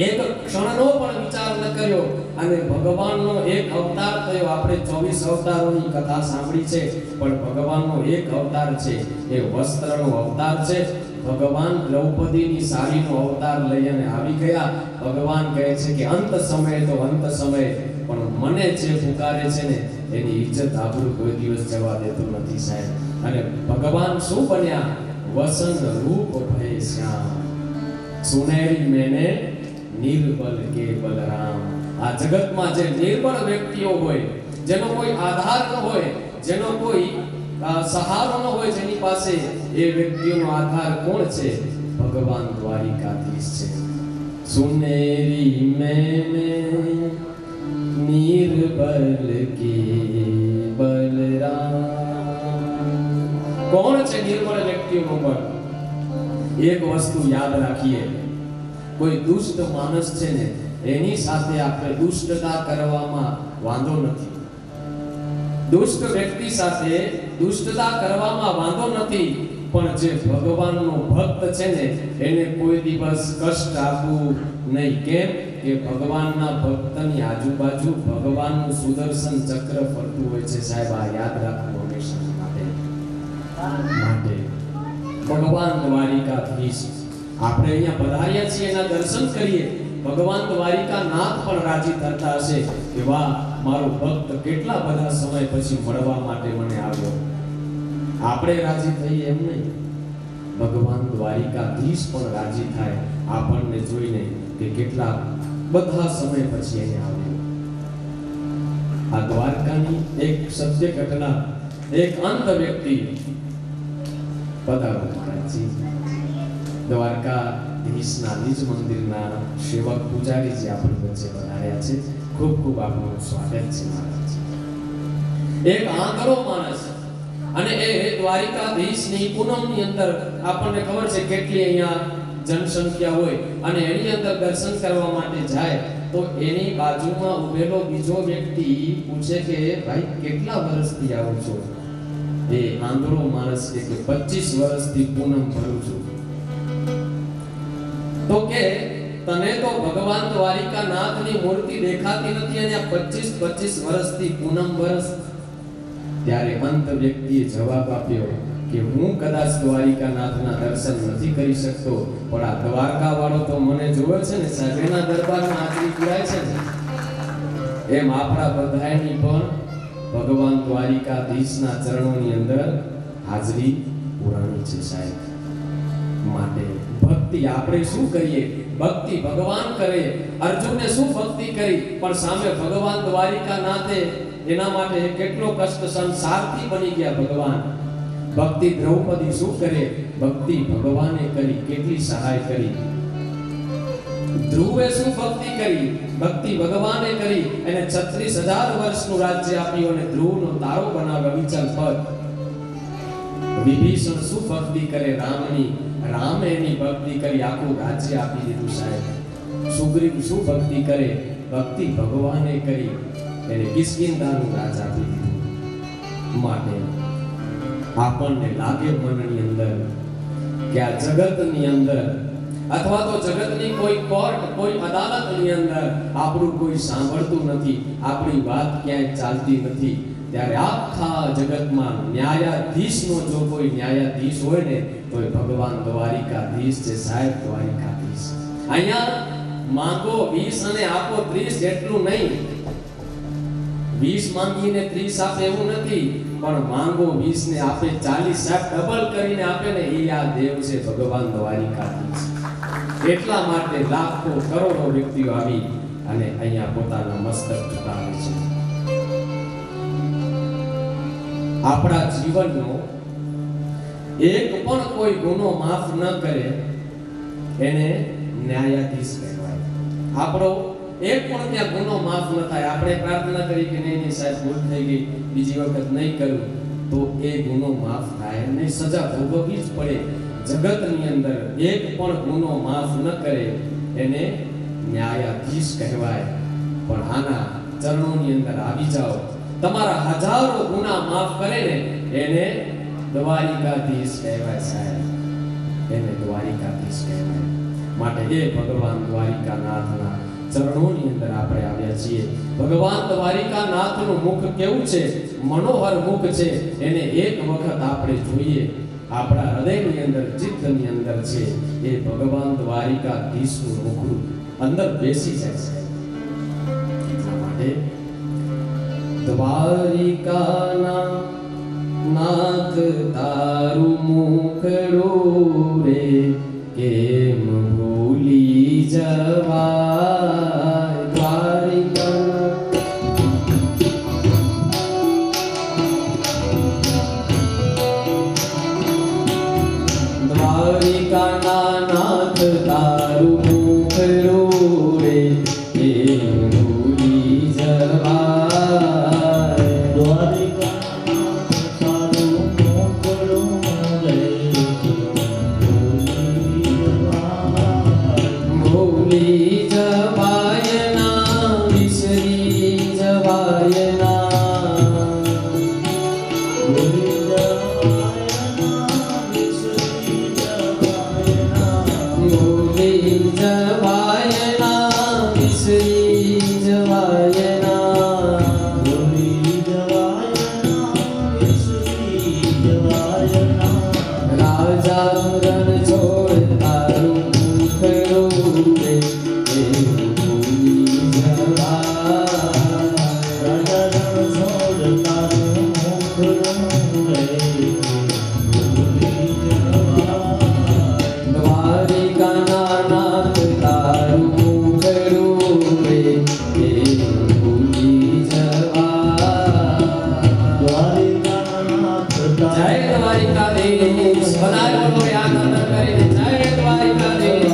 એક ક્ષણનો પણ વિચાર ન કર્યો અને ભગવાનનો એક અવતાર થયો. આપણે 24 અવતારોની કથા સાંભળી છે, પણ ભગવાનનો એક અવતાર છે એ વસ્ત્રનો અવતાર છે. ભગવાન દ્રૌપદીની સાડીનો અવતાર લઈને આવી ગયા. ભગવાન કહે છે કે અંત સમય તો અંત સમય, પણ મને જે પુકારે છે ને એની ઇજ્જત આબરૂ કોઈ દિવસ જવા દેતો નથી સાહેબ. અને ભગવાન શું બન્યા? વસન રૂપ ભય શ્યામ, સુનેરી મેને નિર્બલ કે બલરામ. આ જગતમાં જે નિર્બળ વ્યક્તિઓ હોય, જેનો કોઈ આધાર ન હોય, જેનો કોઈ સહારો ન હોય, જેની પાસે એ વ્યક્તિનો આધાર કોણ છે? ભગવાન દ્વારિકાધીશ છે. સુનેરી મેને નિર્બલ કે બલરામ. કોણ છે નિર્બળ વ્યક્તિઓનો પણ? એક વસ્તુ યાદ રાખીએ, કોઈ દુષ્ટ માણસ છે ને એની સાથે આપણે દુષ્ટતા કરવામાં વાંધો નથી. દુષ્ટ વ્યક્તિ સાથે દુષ્ટતા કરવામાં વાંધો નથી, પણ જે ભગવાનનો ભક્ત છે ને એને કોઈ દિવસ કષ્ટ આપવું નહીં. કેમ કે ભગવાનના ભક્તની આજુબાજુ ભગવાનનું સુદર્શન ચક્ર ફરતું હોય છે સાહેબ. આ યાદ રાખવું હંમેશા માટે. ભગવાન દ્વારિકાધીશ આપણે અહીંયા પધાર્યા છીએ, એના દર્શન કરીએ. ભગવાન દ્વારિકાનાથ પણ રાજી થતા હશે કે વાહ, મારો ભક્ત કેટલા બધા સમય પછી મળવા માટે મને આવ્યો. આપણે રાજી થઈએ એમ નહીં, ભગવાન દ્વારિકાધીશ પણ રાજી થાય આપણને જોઈને કે કેટલા બધા સમય પછી એને આવ્યો. આ દ્વારકાની એક સત્ય ઘટના, એક અંધ વ્યક્તિ પધારો મહારાજજી. દ્વારકાધીશના નિજ મંદિરના સેવક પૂજારીજી આપણી વચ્ચે પધાર્યા છે. ખૂબ ખૂબ આપનું સ્વાગત છે મહારાજજી. એક આંધળો માણસ, અને એ દ્વારિકાધીશની પૂનમની અંદર આપણને ખબર છે કેટલી અહીંયા જનસંખ્યા હોય, અને એની અંદર દર્શન કરવા માટે જાય તો એની બાજુમાં ઉભેલો બીજો વ્યક્તિ પૂછે કે ભાઈ કેટલા વર્ષથી આવો છો? એ આંધળો માણસ કે 25 વર્ષથી પૂનમ ભરું છું. તો કે તને તો ભગવાન દ્વારિકાનાથની મૂર્તિ દેખાતી નથી અને આ 25 વર્ષથી પૂનમ વરસ? ત્યારે અંત વ્યક્તિએ જવાબ આપ્યો કે હું કદાચ દ્વારિકાનાથના દર્શન નથી કરી શકતો, પણ આ દ્વારકા વાળો તો મને જોવે છે ને સાહેબ, એના દરબારમાં હાજરી પુરાય છે ને, એમ આપણા બધાની પણ ભગવાન દ્વારિકાધીશના ચરણોની અંદર હાજરી પુરાણી છે સાહેબ. માટે ભક્તિ આપણે શું કરીએ? ભક્તિ ભગવાન કરે. અર્જુને શું ભક્તિ કરી, પણ સામે ભગવાન દ્વારિકાનાથે એના માટે કેટલો કષ્ટ સંસારથી બની ગયા ભગવાન. ભક્તિ દ્રૌપદી શું કરે? ભક્તિ ભગવાને કરી, કેટલી સહાય કરી. ધ્રુવે શું ભક્તિ કરી? ભક્તિ ભગવાને કરી, એને 36,000 વર્ષનું રાજ્ય આપ્યું અને ધ્રુવનો તારો બનાવ્યો વિચલ પદ. વિભીષણ શું ભક્તિ કરે? રામની, રામે એની ભક્તિ કરી, આખું રાજ્ય આપી દીધું સાહેબ. સુગ્રીવ શું ભક્તિ કરે? ભક્તિ ભગવાને કરી, એને કિષ્કિંધાનું રાજ આપી દીધું. માટે આપણને લાગે મનની અંદર કે આ જગતની અંદર અથવા તો જગતની કોઈ કોર્ટ, કોઈ અદાલતની અંદર આપણું કોઈ સાંભળતું નથી, આપણી વાત ક્યાંય ચાલતી નથી, ત્યારે આખા જગતમાં ન્યાયાધીશનો જો કોઈ ન્યાયાધીશ હોય ને તો એ ભગવાન દ્વારિકાધીશ છે સાહેબ. દ્વારિકાધીશ અહીંયા માંગો 20 અને આપો 30 એટલું નહીં. 20 માંગીને 30 આપે એવું નથી, પણ માંગો 20 ને આપે 40 સાહેબ, ડબલ કરીને આપે ને એ આ દેવ છે ભગવાન દ્વારિકાધીશ. એટલા માટે લાખો કરોડો વ્યક્તિઓ આવી અને અહીંયા પોતાના મસ્તક ઝુકાવે છે. આપણા જીવનનો એક પણ કોઈ ગુનો માફ ન કરે એને ન્યાયાધીશ કહેવાય. આપણો એક પણ ત્યાં ગુનો માફ ન થાય, આપણે પ્રાર્થના કરી કે નહીં સાહેબ ભૂલ થઈ ગઈ, બીજી વખત નહીં કરું, તો એ ગુનો માફ થાય, એને સજા ભોગવવી જ પડે. જગતની અંદર એક પણ ગુનો માફ ન કરે એને ન્યાયાધીશ કહેવાય. પણ આના ચરણોની અંદર આવી જાઓ, તમારા હજારો ગુના માફ કરે ને એને દ્વારિકાધીશ કહેવાય સાહેબ, એને દ્વારિકાધીશ કહેવાય. માટે એ ભગવાન દ્વારિકાનાથના ચરણોની અંદર આપણે આવ્યા છીએ. ભગવાન દ્વારિકાનાથનું મુખ કેવું છે? મનોહર મુખ છે. એને એક વખત આપણે જોઈએ, આપણા હૃદયની અંદર, ચિત્તની અંદર છે. એ ભગવાન દ્વારિકાધીશનું મુખડું અંદર બેસી જાય છે. એટલા માટે દ્વારિકાના નાથ તારું મુખડું રે કેમ ભૂલી જવાય. દ્વારિકાના નાથ તારું મુખડું રે કેમ ભૂલી જવાય. દ્વારિકાનાથ તારું મોકળું રે ભૂલી જવાય ના, વિસરી જવાય ના. ભૂલી જવાય ના, વિસરી જવાય ના. ભૂલી જવાય ના, વિસરી જવાય ના. ભૂલી જવાય ના, વિસરી જવાય ના. રાજા રણ છોડ તારું મુખડું રે કેમ ભૂલી જવાય. રાજા રણ છોડ તારું મોકળું રે ભૂલી જવાય. દ્વારિકાના નાથ તારું મુખડું રે કેમ ભૂલી જવાય. દ્વારિકાનાથ જય તારું દ્વારિકાધીશ. બધાય બોલો યાદ કરીને જય દ્વારિકાધીશ.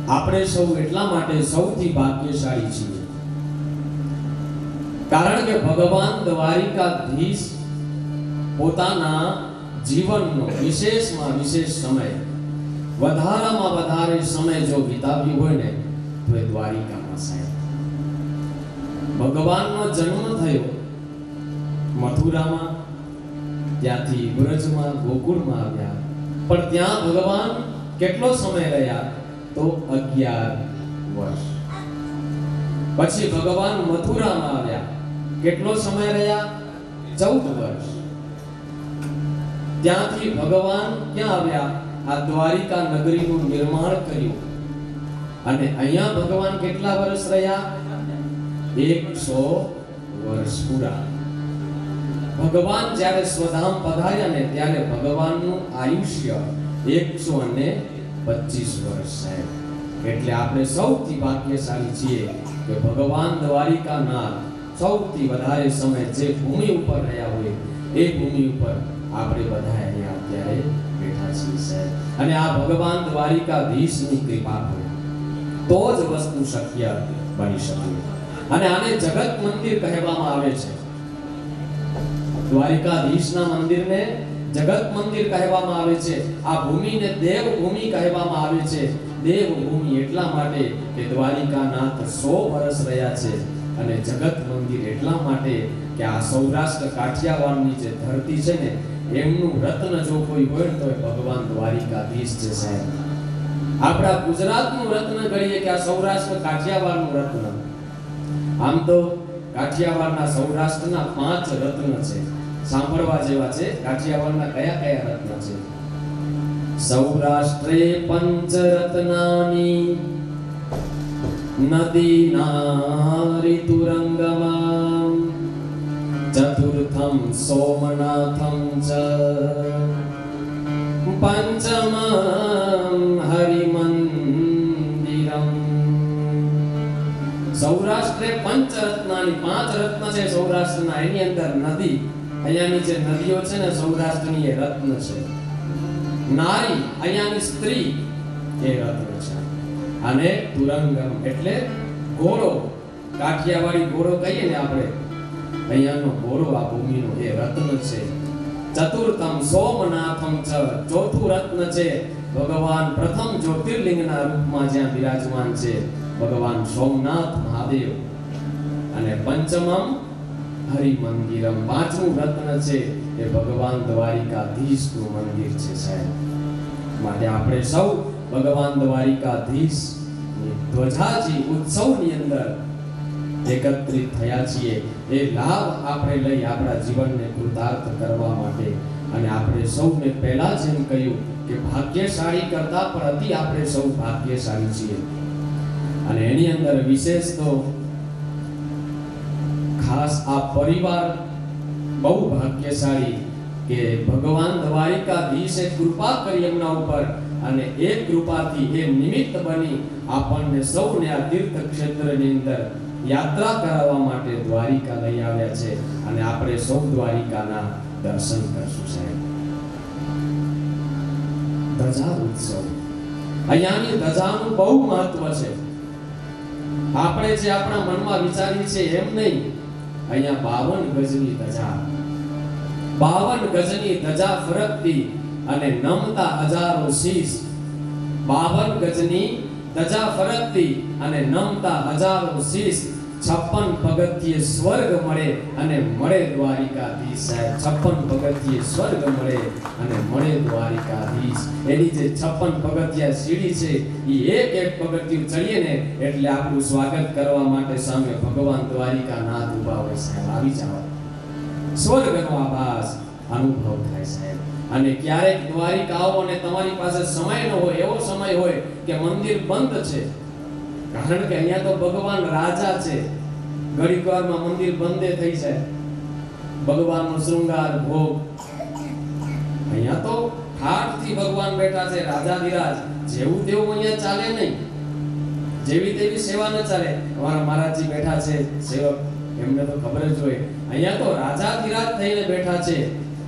આપણે સૌ એટલા માટે સૌથી ભાગ્યશાળી છીએ કારણ કે ભગવાન દ્વારિકાધીશ પોતાના જીવનનો વિશેષમાં વિશેષ સમય વધારામાં વધારે સમય જો વિતાવ્યો હોય ને તો એ દ્વારિકામાં સાહેબ ભગવાનનો જન્મ થયો મથુરામાં, ત્યાંથી વ્રજમાં ગોકુળમાં આવ્યા, પણ ત્યાં ભગવાન કેટલો સમય રહ્યા તો 11 વર્ષ. પછી ભગવાન મથુરામાં આવ્યા, કેટલો સમય રહ્યા 14 વર્ષ. ત્યાંથી ભગવાન ક્યાં આવ્યા? આ દ્વારિકા નગરીનું નિર્માણ કર્યું. અને અહીંયા ભગવાન કેટલા વર્ષ રહ્યા? 100 વર્ષ પૂરા. ભગવાન જ્યારે સ્વધામ પધાર્યા ને ત્યારે ભગવાનનું આયુષ્ય 125 વર્ષ છે. એટલે આપણે સૌથી ભાગ્યશાળી છીએ કે ભગવાન દ્વારિકાનાથ સૌથી વધારે સમય જે ભૂમિ ઉપર રહ્યા હોય એ ભૂમિ ઉપર આપણે બધા અહીંયા અત્યારે બેઠા છીએ. અને આ ભગવાન દ્વારિકાધીશની કૃપા હોય તો જ વસ્તુ શક્ય બની શકે. અને આને જગત મંદિર કહેવામાં આવે છે. દ્વારિકાધીશના મંદિરને જગત મંદિર કહેવામાં આવે છે. આ ભૂમિને દેવ ભૂમિ કહેવામાં આવે છે. દેવ ભૂમિ એટલા માટે કે દ્વારિકાનાથ 100 વર્ષ રહ્યા છે. અને જગત મંદિર એટલા માટે કે આ સૌરાષ્ટ્ર કાઠિયાવાડની જે ધરતી છે ને એમનું રત્ન જો કોઈ હોય તો એ ભગવાન દ્વારિકાધીશ છે સાહેબ. આપણા ગુજરાતનું રત્ન ગણીએ કે આ સૌરાષ્ટ્ર કાઠિયાવાડનું રત્ન. આમ તો કાઠિયાવાડના સૌરાષ્ટ્રના 5 રત્ન છે. સાંભળવા જેવા છે. કાઠિયાવાડના કયા કયા રત્ન છે? સૌરાષ્ટ્રે પંચરત્નાની નદીના ઋતુરંગમાં ચતુર્થમ સોમનાથમ ચ પંચમમ હરિમંદિરમ. સૌરાષ્ટ્રે પંચરત્નાની 5 રત્ન છે સૌરાષ્ટ્રના. એની અંદર નદી, અહીંયાની જે નદીઓ છે ને સૌરાષ્ટ્રની એ રત્ન છે. નારી, અહીંયાની સ્ત્રી એ રત્ન છે. અને તુરંગમ એટલે ઘોડો, કાઠિયાવાડી ઘોડો કહીએ ને આપણે, અહીંયાનો ઘોડો આ ભૂમિનો એ રત્ન છે. ચતુર્થમ સોમનાથમ ચ, ચોથું રત્ન છે ભગવાન પ્રથમ જ્યોતિર્લિંગના રૂપમાં જ્યાં બિરાજમાન છે ભગવાન સોમનાથ મહાદેવ. અને પંચમમ હરિમંદિરમ, 5મું રત્ન છે એ ભગવાન દ્વારિકાધીશનું મંદિર છે સાહેબ. માટે આપણે સૌ ભગવાન દ્વારિકાધીશ ધ્વજાજી ઉત્સવની અંદર એકત્રિત થયા છીએ. એ લાભ આપણે લઈ આપણા જીવનને કૃતાર્થ કરવા માટે. અને આપણે સૌ મેં પહેલા જેમ કહ્યું કે ભાગ્યશાળી કરતા પણ અતિ આપણે સૌ ભાગ્યશાળી છીએ. અને એની અંદર વિશેષ તો ખાસ આ પરિવાર બહુ ભાગ્યશાળી કે ભગવાન દ્વારિકાધીશે કૃપા કરી એમના ઉપર. અને એ કૃપાથી એ નિમિત્ત બની આપણને સૌને આ તીર્થ ક્ષેત્રની અંદર યાત્રા કરાવવા માટે દ્વારિકા લઈ આવ્યા છે. અને આપણે સૌ દ્વારિકાના દર્શન કરશું સાહેબ. ધજા ઉત્સવ, અહીંયાની ધજાનું બહુ મહત્વ છે. આપણે જે આપણા મનમાં વિચારીએ છીએ એમ નહીં. અહીંયા 52 ગજની ધજા, 52 ગજની ધજા ફરકતી અને નમતા હજારો શીશ. 52 ગજની ધજા ફરકતી અને નમતા હજારો શીશ. 56 પગથિયે સ્વર્ગ મળે અને મળે દ્વારિકાધીશ સાહેબ. 56 પગથિયે સ્વર્ગ મળે અને મળે દ્વારિકાધીશ. એની જે 56 પગથિયા સીડી છે એ એક એક પગથિયું ચડીએ ને એટલે આપણું સ્વાગત કરવા માટે સામે ભગવાન દ્વારિકાનાથ ઊભા હોય સાહેબ. આવી જાવ, સ્વર્ગનો આભાસ અનુભવ થાય સાહેબ. અને ક્યારેક દ્વારિકા આવો અને તમારી પાસે સમય ન હોય, એવો સમય હોય કે મંદિર બંધ છે, કારણ કે અહીંયા તો ભગવાન રાજા છે. ઘડીક વારમાં મંદિર બંધ થઈ જાય. ભગવાનનો શૃંગાર ભોગ, અહીંયા તો ઠાઠથી ભગવાન બેઠા છે, રાજાધિરાજ. જેવું તેવું અહીંયા ચાલે નહીં, જેવી તેવી સેવા ન ચાલે. અમારા મહારાજજી બેઠા છે સેવક, એમને તો ખબર જ હોય. અહીંયા તો રાજાધિરાજ થઈને બેઠા છે.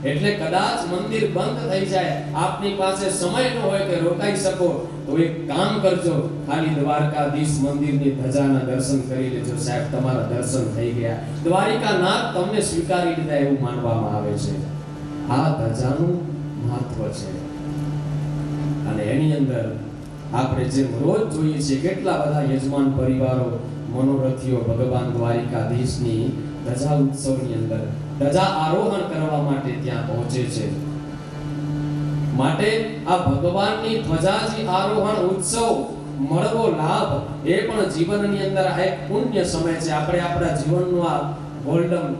એટલે કદાચ મંદિર બંધ થઈ જાય, આપની પાસે સમય ન હોય કે રોકાઈ શકો, તો એક કામ કરજો, ખાલી દ્વારકાધીશ મંદિરની ધજાના દર્શન કરી લેજો સાહેબ. તમારા દર્શન થઈ ગયા. દ્વારિકાનાથ તમને સ્વીકારી લીધા એવું માનવામાં આવે છે. આ ધજાનું મહત્વ છે. અને એની અંદર આપણે જેમ રોજ જોઈએ છીએ કેટલા બધા યજમાન પરિવારો, મનોરથીઓ ભગવાન દ્વારિકાધીશની ધજા ઉત્સવની અંદર ધજા આરોહણ કરવા માટે ત્યાં પહોંચે છે. માટે આ ભગવાનની ધ્વજાજી આરોહણ ઉત્સવ મળવો લાભ એ પણ જીવનની અંદર આ એક પુણ્ય સમય છે. આપણે આપણા જીવનનો આ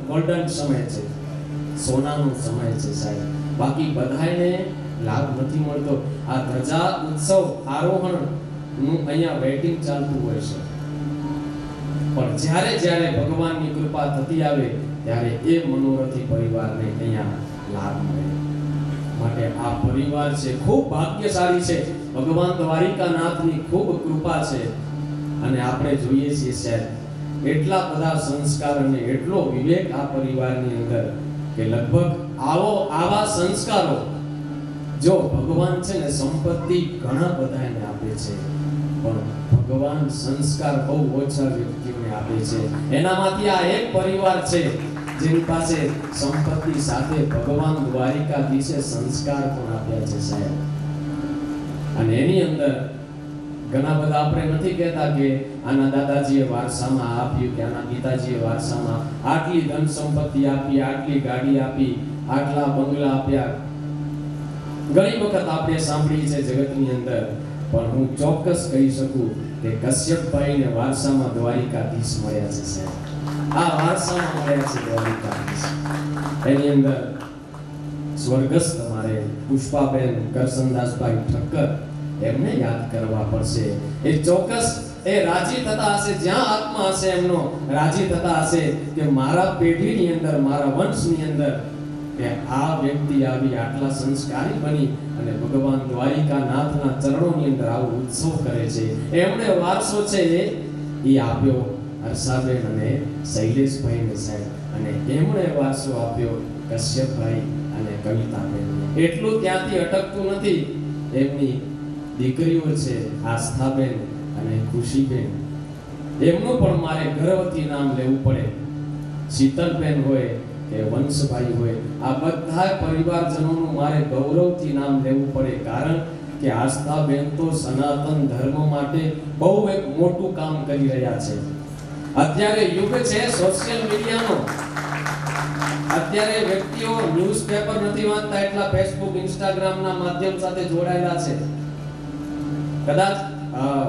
ગોલ્ડન સમય છે, સોનાનો સમય છે સાહેબ. બાકી બધાને લાભ નથી મળતો. આ ધજા ઉત્સવ આરોહણ નું અહીંયા વેઇટિંગ ચાલતું હોય છે, પણ જ્યારે જ્યારે ભગવાનની કૃપા થતી આવે ત્યારે એ મનોરથી પરિવારને અહીંયા લાભ મળે. માટે આ પરિવાર છે ખૂબ ભાગ્યશાળી છે. ભગવાન દ્વારિકાનાથની ખૂબ કૃપા છે. અને આપણે જોઈએ છીએ સાહેબ, એટલા બધા સંસ્કાર અને એટલો વિવેક આ પરિવારની અંદર કે લગભગ આવા સંસ્કારો જો ભગવાન છે ને સંપત્તિ ઘણા બધાને આપે છે, પણ ભગવાન સંસ્કાર બહુ ઓછા વ્યક્તિઓને આપે છે. એનામાંથી આ એક પરિવાર છે જેની પાસે સંપત્તિ સાથે ભગવાન દ્વારિકાધીશે સંસ્કાર પણ આપ્યા છે સાહેબ. અને એની અંદર ઘણા બધા આપણે નથી કહેતા કે આના દાદાજીએ વારસામાં આપ્યું કે આના પિતાજીએ વારસામાં આટલી ધન સંપત્તિ આપી, આટલી ગાડી આપી, આટલા બંગલા આપ્યા. ઘણી વખત આપણે સાંભળી છે જગતની અંદર, પણ હું ચોક્કસ કહી શકું કે કશ્યપભાઈને વારસામાં દ્વારિકાધીશ મળ્યા છે સાહેબ. આ વારસામાં મળ્યા છે દ્વારિકાધીશ. એની અંદર સ્વર્ગસ્થ મારે પુષ્પાબેન કરસનદાસભાઈ ઠક્કર એમને યાદ કરવા પડશે. એ ચોક્કસ એ રાજી થતા હશે, જ્યાં આત્મા હશે એમનો રાજી થતા હશે કે મારા પેઢીની અંદર, મારા વંશની અંદર કે આ વ્યક્તિ આવી આટલા સંસ્કારી બની અને ભગવાન દ્વારિકાનાથના ચરણોની અંદર આવો ઉત્સવ કરે છે. એમણે વારસો છે એ આપ્યો હર્ષાબેન અને શૈલેષભાઈને સાહેબ, અને એમણે વારસો આપ્યો કશ્યપભાઈ અને કવિતાબેન. એટલું ત્યાંથી અટકતું નથી. એમની દીકરીઓ છે આસ્થાબેન અને ખુશીબેન, એમનું પણ મારે ગર્વથી નામ લેવું પડે. શીતલબેન હોય કે વંશભાઈ હોય, આ બધા પરિવારજનોનું મારે ગૌરવથી નામ લેવું પડે. કારણ કે આસ્થાબેન તો સનાતન ધર્મ માટે બહુ એક મોટું કામ કરી રહ્યા છે. અત્યારે યુગ છે સોશિયલ મીડિયાનો. અત્યારે વ્યક્તિઓ ન્યૂઝપેપર નથી વાંચતા, એટલા ફેસબુક, ઇન્સ્ટાગ્રામના માધ્યમ સાથે જોડાયેલા છે. કદાચ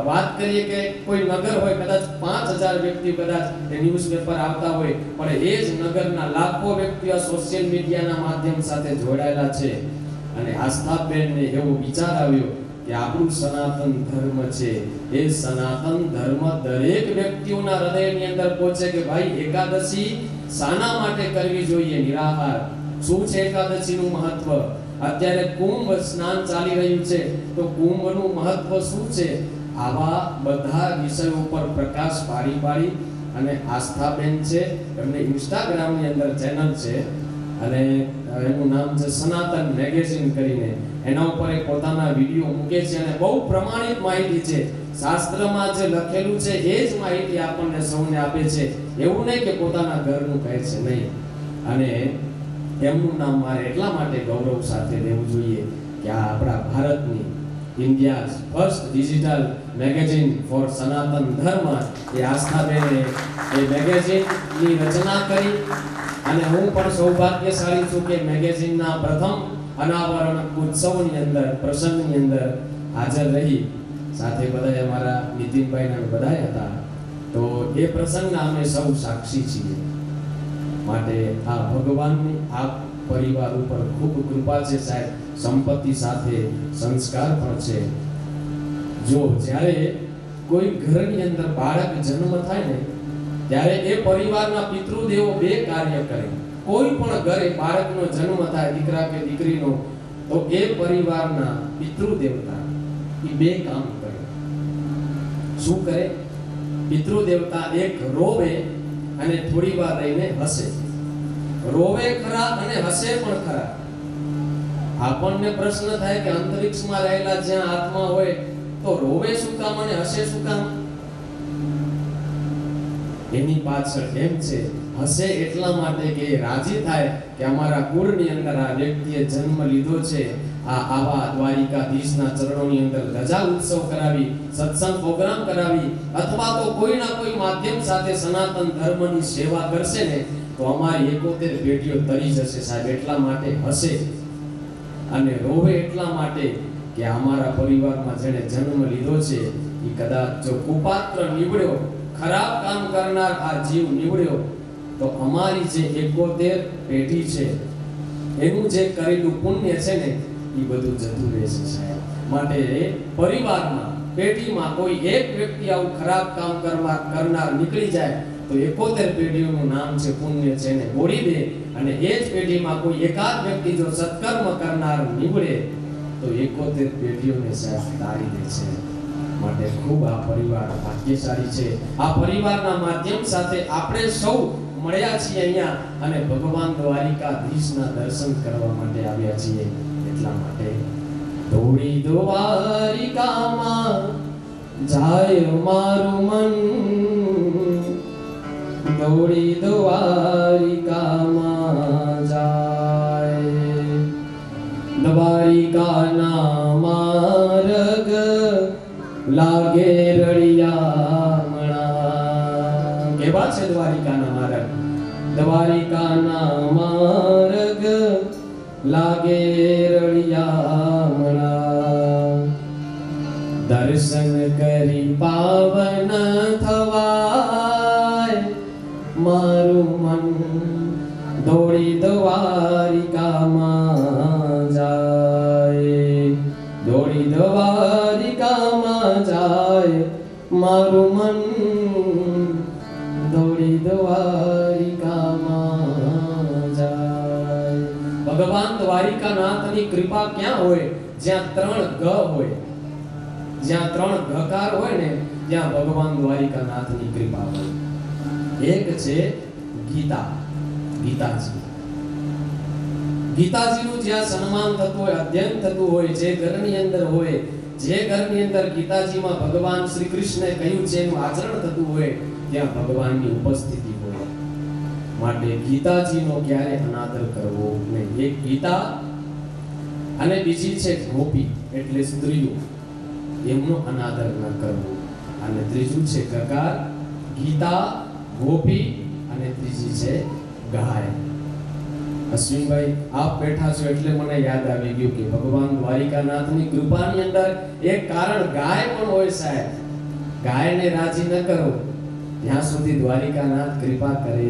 વાત કરીએ કે કોઈ નગર હોય, કદાચ 5000 વ્યક્તિ કદાચ એ ન્યૂઝપેપર આવતા હોય, પણ એ જ નગરના લાખો વ્યક્તિઓ સોશિયલ મીડિયાના માધ્યમ સાથે જોડાયેલા છે. અને આસ્થાબેનને એવો વિચાર આવ્યો કે આપણું સનાતન ધર્મ છે, એ સનાતન ધર્મ દરેક વ્યક્તિઓના હૃદયની અંદર પહોંચે કે ભાઈ એકાદશી શાના માટે કરવી જોઈએ, નિરાહાર. શું છે એકાદશીનું મહત્વ? અત્યારે કુંભ સ્નાન ચાલી રહ્યું છે, તો કુંભનું મહત્વ શું છે? આવા બધા વિષયો પર પ્રકાશ પાડી અને આસ્થાબેન છે, એમને ઇન્સ્ટાગ્રામની અંદર ચેનલ છે અને એનું નામ છે સનાતન મેગેઝિન કરીને. એના ઉપર એક પોતાના વિડીયો મૂકે છે અને બહુ પ્રમાણિત માહિતી છે. શાસ્ત્રમાં જે લખેલું છે એ જ માહિતી આપણને સૌને આપે છે. એવું નહીં કે પોતાના ઘરનું કહે છે, નહીં. અને એમનું નામ મારે એટલા માટે ગૌરવ સાથે લેવું જોઈએ કે આ આપણા ભારતની India's first digital magazine for Sanatan Dharma, એ આસ્થાબેને એ મેગેઝિનની રચના કરી. અને હું પણ સૌભાગ્યશાળી છું કે મેગેઝિનના પ્રથમ અનાવરણ ઉત્સવની અંદર, પ્રસંગની અંદર હાજર રહી. સાથે બધા અમારા નીતિનભાઈને બધા હતા. તો એ પ્રસંગના અમે સૌ સાક્ષી છીએ. માટે આ ભગવાનની આ પરિવાર ઉપર ખૂબ કૃપા છે સાહેબ. સંપત્તિ સાથે સંસ્કાર પણ છે. જો જ્યારે કોઈ ઘરની અંદર બાળક જન્મ થાય ને, ત્યારે એ પરિવારના પિતૃદેવો બે કાર્ય કરે. કોઈ પણ ઘરે બાળકનો જન્મ થાય, દીકરા કે દીકરીનો, તો એ પરિવારના પિતૃદેવતા એ બે કામ કરે. શું કરે? પિતૃદેવતા એક રોવે અને થોડી વાર રહીને હસે. રોવે ખરા અને હસે પણ ખરા. આપણને પ્રશ્ન થાય કે અંતરિક્ષમાં રહેલા જ્યાં આત્મા હોય તો રોવે શું કામ અને હસે શું કામ? એની પાછળ એમ છે, હસે એટલા માટે કે રાજી થાય કે અમારા કુળની અંદર આ વ્યક્તિએ જન્મ લીધો છે. આવા દ્વારિકાધીશના ચરણોની અંદર ધજા ઉત્સવ કરાવી, સત્સંગ પ્રોગ્રામ કરાવી, અથવા તો કોઈના કોઈ માધ્યમ સાથે સનાતન ધર્મની સેવા કરશે ને, તો અમારી 71 પેઢીઓ તરી જશે સાહેબ. એટલા માટે હસે. અને રોવે એટલા માટે કે અમારા પરિવારમાં જેણે જન્મ લીધો છે એ કદાચ જો કુપાત્ર નીવડ્યો, ખરાબ કામ કરનાર આ જીવ નીવડ્યો, તો અમારી જે 71 પેઢી છે એનું જે કરેલું પુણ્ય છે ને એ બધું જતું રહેશે સાહેબ. માટે પરિવારમાં પેઢીમાં કોઈ એક વ્યક્તિ આવું ખરાબ કામ કરનાર નીકળી જાય તો 71 પેઢીઓનું નામ છે પુણ્ય છે ને બોડી દે, અને એ જ પેઢીમાં કોઈ એકાદ વ્યક્તિ જો સત્કર્મ કરનાર નીવડે તો 71 પેઢીઓને સાહેબ તારી દે છે. માટે ખૂબ આ પરિવાર ભાગ્યશાળી છે. આ પરિવારના માધ્યમ સાથે આપણે સૌ મળ્યા છીએ અહીંયા અને ભગવાન દ્વારિકાધીશના દર્શન કરવા માટે આવ્યા છીએ. એટલા માટે દોડી દ્વારિકામાં જાય મારું મન, દોડી દ્વારિકામાં જાય, દ્વારિકાના માર્ગ લાગે રળિયામણા. કેવા છે દ્વારિકાના માર્ગ? દ્વારિકાના માર્ગ લાગે રળિયામણા. દર્શન કરી પાવન થવાય મારું મન, દોડી દ્વારિકામાં જાય, દોડી દ્વારિકામાં જાય મારું મન, દોડી દ્વારિકામાં જાય. ભગવાન દ્વારિકાનાથની કૃપા ક્યાં હોય? જ્યાં 3 ગ હોય, જ્યાં 3 ગકાર હોય ને ત્યાં ભગવાન દ્વારિકાનાથની કૃપા હોય. એક છે ગીતા, ગીતાજી. ગીતાજીનું જ્યાં સન્માન થતું હોય, અધ્યયન થતું હોય, જે ઘરની અંદર હોય, જે ઘરની અંદર ગીતાજીમાં ભગવાન શ્રી કૃષ્ણે કહ્યું છે એનું આચરણ થતું હોય ત્યાં ભગવાનની ઉપસ્થિતિ હોય. માટે ગીતાજીનો ક્યારે અનાદર કરવો નહીં. એક ગીતા અને બીજી છે ગોપી એટલે સ્ત્રીઓ, એમનો અનાદર ન કરવો. અને ત્રીજું છે ગકાર, ગીતા, ગોપી અને ત્રીજી છે ગાય. અશ્વિનભાઈ આપ બેઠા છો એટલે મને યાદ આવી ગયું કે ભગવાન દ્વારિકાનાથની કૃપાની અંદર એક કારણ ગાય પણ હોય સાહેબ. ગાયને રાજી ન કરો ત્યાં સુધી દ્વારિકાનાથ કૃપા કરે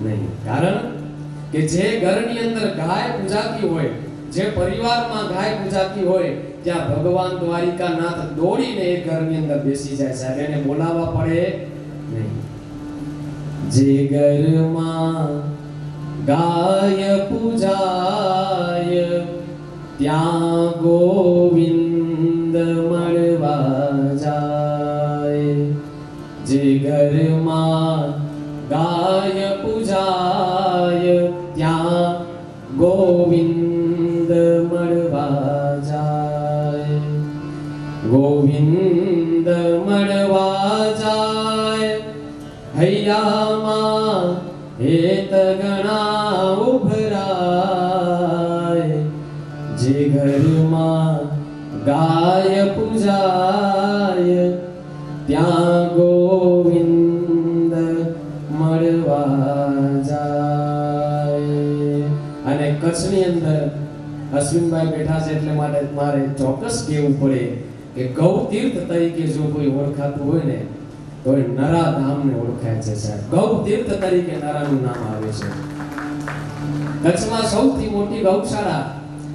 નહીં. કારણ કે જે ઘરની અંદર ગાય પૂજાતી હોય, જે પરિવારમાં ગાય પૂજાતી હોય ત્યાં ભગવાન દ્વારિકાનાથ દોડીને એ ઘરની અંદર બેસી જાય સાહેબ. એને બોલાવવા પડે નહીં. જે ઘરમાં ગાય પૂજાય ત્યાં ગોવિંદ મળવા જાય. જે ઘરમાં ગાય પૂજાય ત્યાં ગોવિંદ મળવા જાય. ગોવિંદ મળવા જાય હૈયામાં હેત ગણા ઉભરાય. જે ઘરમાં ગાય પૂજાય ત્યાં ગોવિંદ મળવા જાય. અને કચ્છની અંદર અશ્વિનભાઈ બેઠા છે એટલે માટે મારે ચોક્કસ કહેવું પડે કે ગૌ તીર્થ તરીકે જો કોઈ ઓળખાતું હોય ને તો એ નરા ધામને ઓળખાય છે સાહેબ. ગૌ તીર્થ તરીકે નરાનું નામ આવે છે. કચ્છમાં સૌથી મોટી ગૌશાળા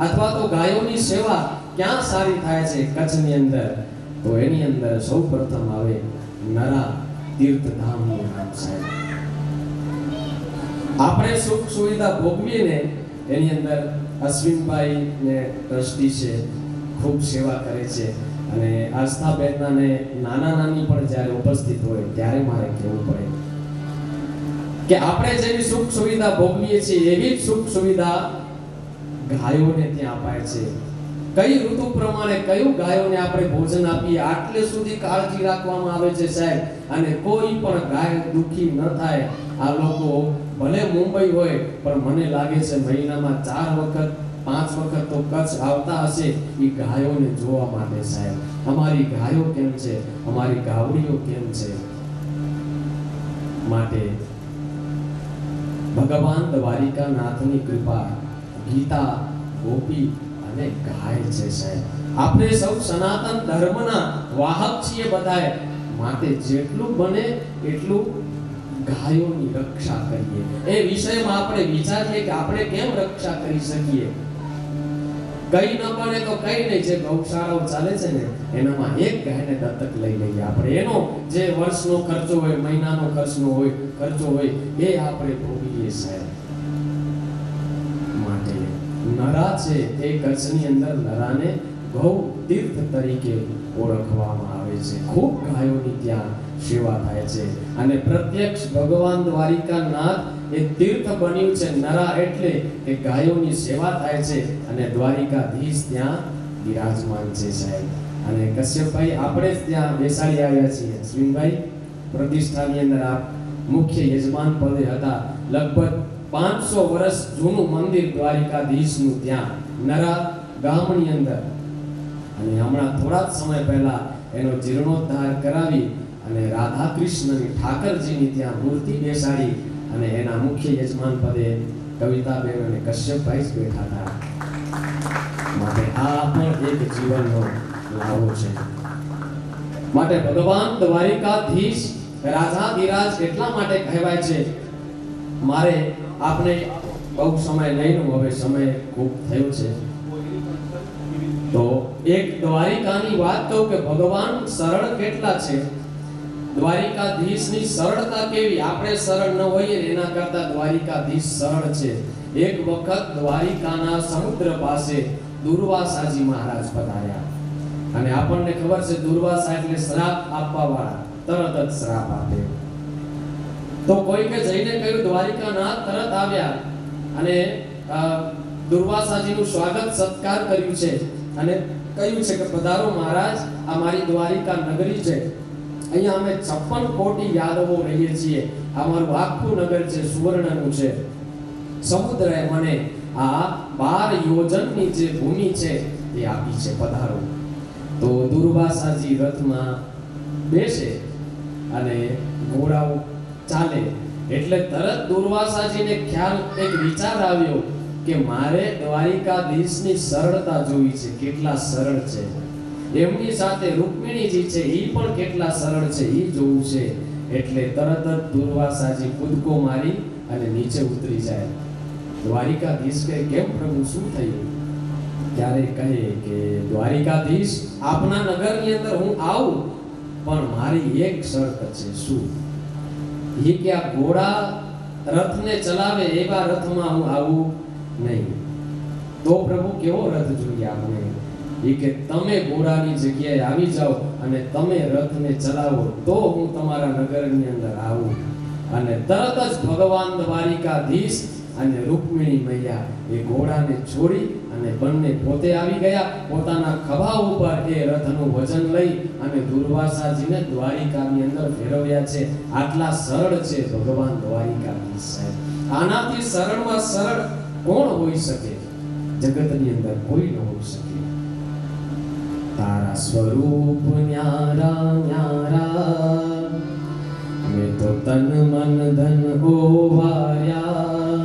અથવા તો ગાયોની સેવા ક્યાં સારી થાય છે કચ્છની અંદર? તો એની અંદર સૌપ્રથમ આવે નરા તીર્થ ધામનું નામ સાહેબ. આપણે સુખ સુવિધા ભોગવીએ ને એની અંદર અશ્વિનભાઈ ને ટ્રસ્ટી છે, ખૂબ સેવા કરે છે. અને આસ્થાબેનના ને નાના નાની પણ જ્યારે ઉપસ્થિત હોય ત્યારે મારે કહેવું પડે કે આપણે જેવી સુખ સુવિધા ભોગવીએ છીએ એવી જ સુખ સુવિધા ગાયોને ત્યાં અપાય છે. કઈ ઋતુ પ્રમાણે કયું ગાયોને આપણે ભોજન આપીએ આટલે સુધી કાળજી રાખવામાં આવે છે સાહેબ. અને કોઈ પણ ગાય દુખી ન થાય. આ લોકો ભલે મુંબઈ હોય પણ મને લાગે છે મહિનામાં 4 વખત 5 વખત તો કચ્છ આવતા હશે એ ગાયોને જોવા માટે સાહેબ. અમારી ગાયો કેમ છે, અમારી ગાવડીઓ કેમ છે. માટે ભગવાન દ્વારિકાનાથની કૃપા ગીતા, ગોપી અને ગાય છે સાહેબ. આપણે સૌ સનાતન ધર્મના વાહક છીએ બધાએ. માટે જેટલું બને એટલું ગાયોની રક્ષા કરીએ. એ વિષયમાં આપણે વિચારીએ કે આપણે કેમ રક્ષા કરી શકીએ. કઈ ન બને તો કઈ નહીં, જે ગૌશાળાઓ ચાલે છે ને એનામાં એક ગાયને દત્તક લઈ લઈએ આપણે. એનો જે વર્ષનો ખર્ચો હોય, મહિનાનો ખર્ચો હોય એ આપણે ભોગવીએ સાહેબ. માટે નરા છે એ કચ્છની અંદર નરાને ગૌ તીર્થ તરીકે ઓળખવામાં આવે છે. ખૂબ ગાયોની ત્યાં સેવા થાય છે અને પ્રત્યક્ષ ભગવાન દ્વારિકાનાથ એ તીર્થ બન્યું છે. નરા એટલે કે ગાયોની સેવા થાય છે અને દ્વારિકાધીશ ત્યાં બિરાજમાન છે સાહેબ. અને કશ્યપભાઈ આપણે જ ત્યાં બેસાડી આવ્યા છીએ. અશ્વિનભાઈ પ્રતિષ્ઠાની અંદર આપ મુખ્ય યજમાન પદે હતા. લગભગ 500 વર્ષ જૂનું મંદિર દ્વારિકાધીશનું ત્યાં નરા ગામની અંદર. અને હમણાં થોડા જ સમય પહેલા એનો જીર્ણોદ્ધાર કરાવી અને રાધા કૃષ્ણની ઠાકરજીની ત્યાં મૂર્તિ બેસાડી અને એના મુખ્ય યજમાન પદે કવિતાબેન અને કશ્યપભાઈ જ બેઠા હતા. માટે આ પણ એક જીવનનો લાવો છે. માટે ભગવાન દ્વારિકાધીશ રાજાધિરાજ એટલા માટે કહેવાય છે. મારે આપને બહુ સમય લઈનો હવે સમય ખૂબ થયો છે તો એક દ્વારિકાની વાત કહું કે ભગવાન સરળ કેટલા છે. દ્વારિકાધીશની સરળતા કેવી. આપણે સરળ ન હોઈએ એના કરતા દ્વારિકાધીશ સરળ છે. એક વખત દ્વારિકાના સમુદ્ર પાસે દુર્વાસાજી મહારાજ પધાર્યા અને આપણને ખબર છે દુર્વાસા એટલે શ્રાપ આપવા વાળા, તરત જ શ્રાપ આપે. તો કોઈકે જઈને કહ્યું દ્વારિકાનાથ તરત આવ્યા અને દુર્વાસાજીનું સ્વાગત સત્કાર કર્યું છે અને કહ્યું છે કે પધારો મહારાજ, આ મારી દ્વારિકા નગરી છે. અહીંયા અમે 56 કોટી યાદવો રહીએ છીએ. આ મારું આખું નગર છે, સુવર્ણનું છે. સમુદ્રએ મને આ 12 યોજનની જે ભૂમિ છે એ આપી છે, પધારો. તો દુર્વાસાજી રથમાં બેસે અને ઘોડાઓ ચાલે એટલે તરત દુર્વાસાજીને ખ્યાલ, એક વિચાર આવ્યો કે મારે દ્વારિકાધીશની સરળતા જોવી છે, કેટલા સરળ છે. એમની સાથે રૂકમિણીજી છે એ પણ કેટલા સરળ છે એ જોવું છે. એટલે તરત જ દુર્વાસાજી કૂદકો મારી અને નીચે ઉતરી જાય. દ્વારિકાધીશ કહે કેમ પ્રભુ શું થયું? ત્યારે કહે કે દ્વારિકાધીશ આપના નગરની અંદર હું આવું પણ મારી એક શરત છે. શું? એ કે આ ઘોડા રથને ચલાવે એવા રથમાં હું આવું નહીં. તો પ્રભુ કેવો રથ જોઈએ આપણે? એ કે તમે ઘોડાની જગ્યાએ આવી જાઓ અને તમે રથને ચલાવો તો હું તમારા નગરની અંદર આવું. અને તરત જ ભગવાન દ્વારિકાધીશ અને રૂકમિણી મૈયા એ ઘોડાને છોડી અને બંને પોતે આવી ગયા. પોતાના ખભા ઉપર એ રથનું વજન લઈ અને દુર્વાસાજીને દ્વારિકાની અંદર ફેરવ્યા છે. આટલા સરળ છે ભગવાન દ્વારિકાધીશ સાહેબ. આનાથી સરળમાં સરળ કોણ હોઈ શકે? જગતની અંદર કોઈ ન હોઈ શકે. તારા સ્વરૂપ ન્યારા ન્યારા, મેં તો તન મન ધન ઓવાર્યા.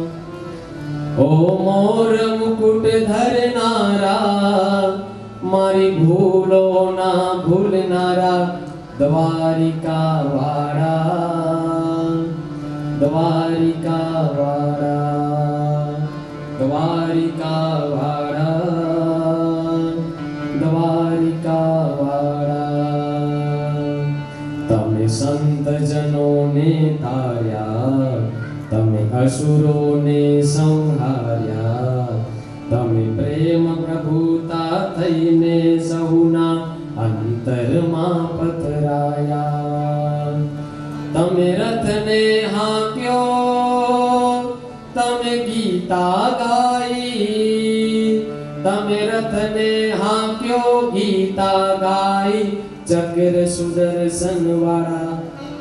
ઓ મોર મુકુટ ધરનારા, મારી ભૂલો ના ભૂલનારા, દ્વારિકા વાળા, દ્વારિકા વાળા, દ્વારિકા વાળા, દ્વારિકા વાળા. તમે સંત જનોને તાર્યા, તમે અસુરોને સંહાર્યા, તમે પ્રેમ પ્રભુતા થઈને સૌના અંતરમાં પથરાયા. તમે રથને હાંક્યો, તમે ગીતા ગાઈ, તમે રથને હાંક્યો, ગીતા ગાઈ. ચક્ર સુદર્શન વાળા,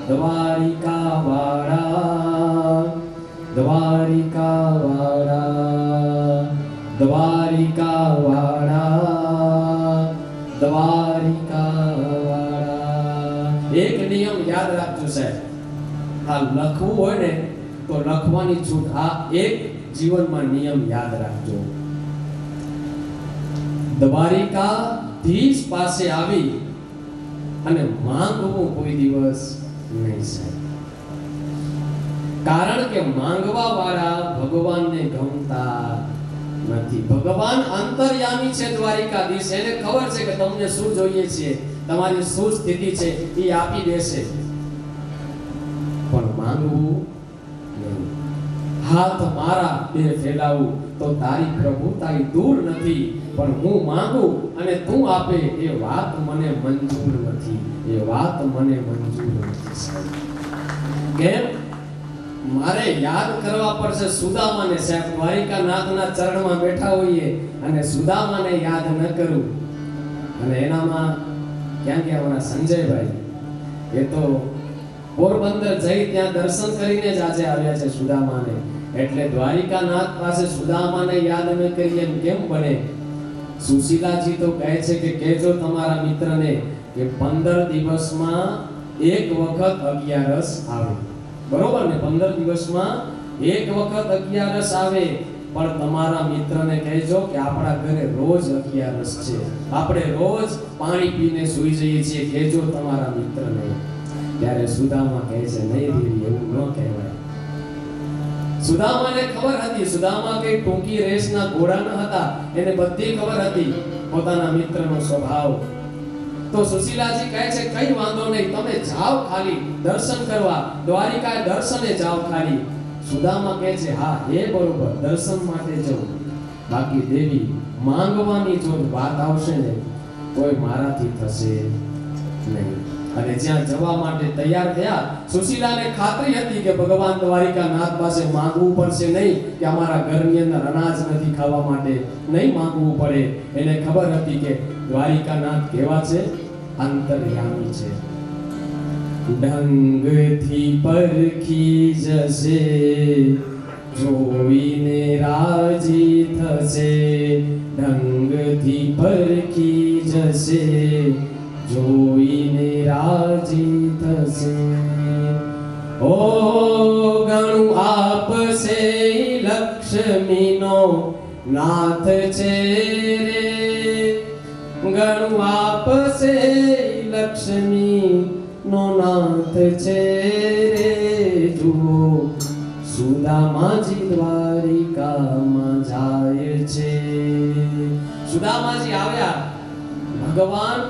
દ્વારિકા વાળા, દ્વારિકા વાળા, દ્વારિકા વાળા, દ્વારિકા વાળા. એક નિયમ યાદ રાખજો સાહેબ, આ લખવું હોય ને તો લખવાની છૂટ. આ એક જીવનમાં નિયમ યાદ રાખજો. દ્વારિકાધીશ પાસે આવી અને માંગવું કોઈ દિવસ નહીં સાહેબ. કારણ કે માંગવા વાળા ભગવાનને ગમતા નથી. ભગવાન અંતર્યામી છે દ્વારિકાધીશ, એને ખબર છે કે તમને શું જોઈએ છે, તમારી શું સ્થિતિ છે એ આપી દેશે, પણ માંગવું નહીં. હાથ મારા બે ફેલાવું તો તારી પ્રભુતાઈ દૂર નથી, પણ હું માંગુ અને તું આપે એ વાત મને મંજૂર નથી, એ વાત મને મંજૂર નથી. કેમ? મારે યાદ કરવા પડશે સુદામાને. સાહેબ દ્વારિકાનાથના ચરણમાં બેઠા હોઈએ અને સુદામાને યાદ ન કરું, અને એનામાં ક્યાં ગયા અમારા સંજયભાઈ, એ તો પોરબંદર જઈ ત્યાં દર્શન કરીને જ આજે આવ્યા છે સુદામાને. એટલે દ્વારિકાનાથ પાસે સુદામાને યાદ ન કરીએ એમ કેમ બને? સુશીલાજી તો કહે છે કે કહેજો તમારા મિત્રને કે 15 દિવસમાં એક વખત 11 આવે. બરોબર ને? 15 દિવસમાં એક વખત 11 આવે, પણ તમારા મિત્રને કહેજો કે આપણા ઘરે રોજ 11 છે, આપણે રોજ પાણી પીને સૂઈ જઈએ છીએ, કહેજો તમારા મિત્રને. ત્યારે સુદામા કહે છે નહીં દેવી, એવું ન કહેવાય. સુદામાને ખબર હતી, સુદામા કઈ ટૂંકી રેસના ઘોડા ન હતા, એને બધી ખબર હતી પોતાના મિત્રનો સ્વભાવ. તો સુશીલાજી કહે છે કઈ વાંધો નહીં, તમે જાઓ ખાલી દર્શન કરવા, દ્વારિકા દર્શને જાઓ ખાલી. સુદામા કહે છે હા એ બરોબર, દર્શન માટે જાઉં, બાકી દેવી માંગવાની જો વાત આવશે ને તોય મારાથી થશે નહીં. અને જ્યાં જવા માટે તૈયાર થયા, સુશીલાને ખાતરી હતી કે ભગવાન દ્વારિકાનાથ પાસે માંગવું પડશે નહીં, કે અમારા ઘરની અંદર અનાજ નથી ખાવા માટે નહીં માંગવું પડે. એને ખબર હતી કે દ્વારિકાનાથ કેવા છે? અંતર્યામી છે. ઢંગથી પરખી જશે, જોઈને રાજી થશે. ઢંગથી પરખી જશે, જોઈને રાજી થશે. ઓ ગણું આપશે લક્ષ્મીનો નાથ છે રે, ગણું આપશે લક્ષ્મી નો નાથ છે રે. જુઓ સુદામાજી દ્વારિકામાં જાય છે. સુદામાજી આવ્યા. ભગવાન,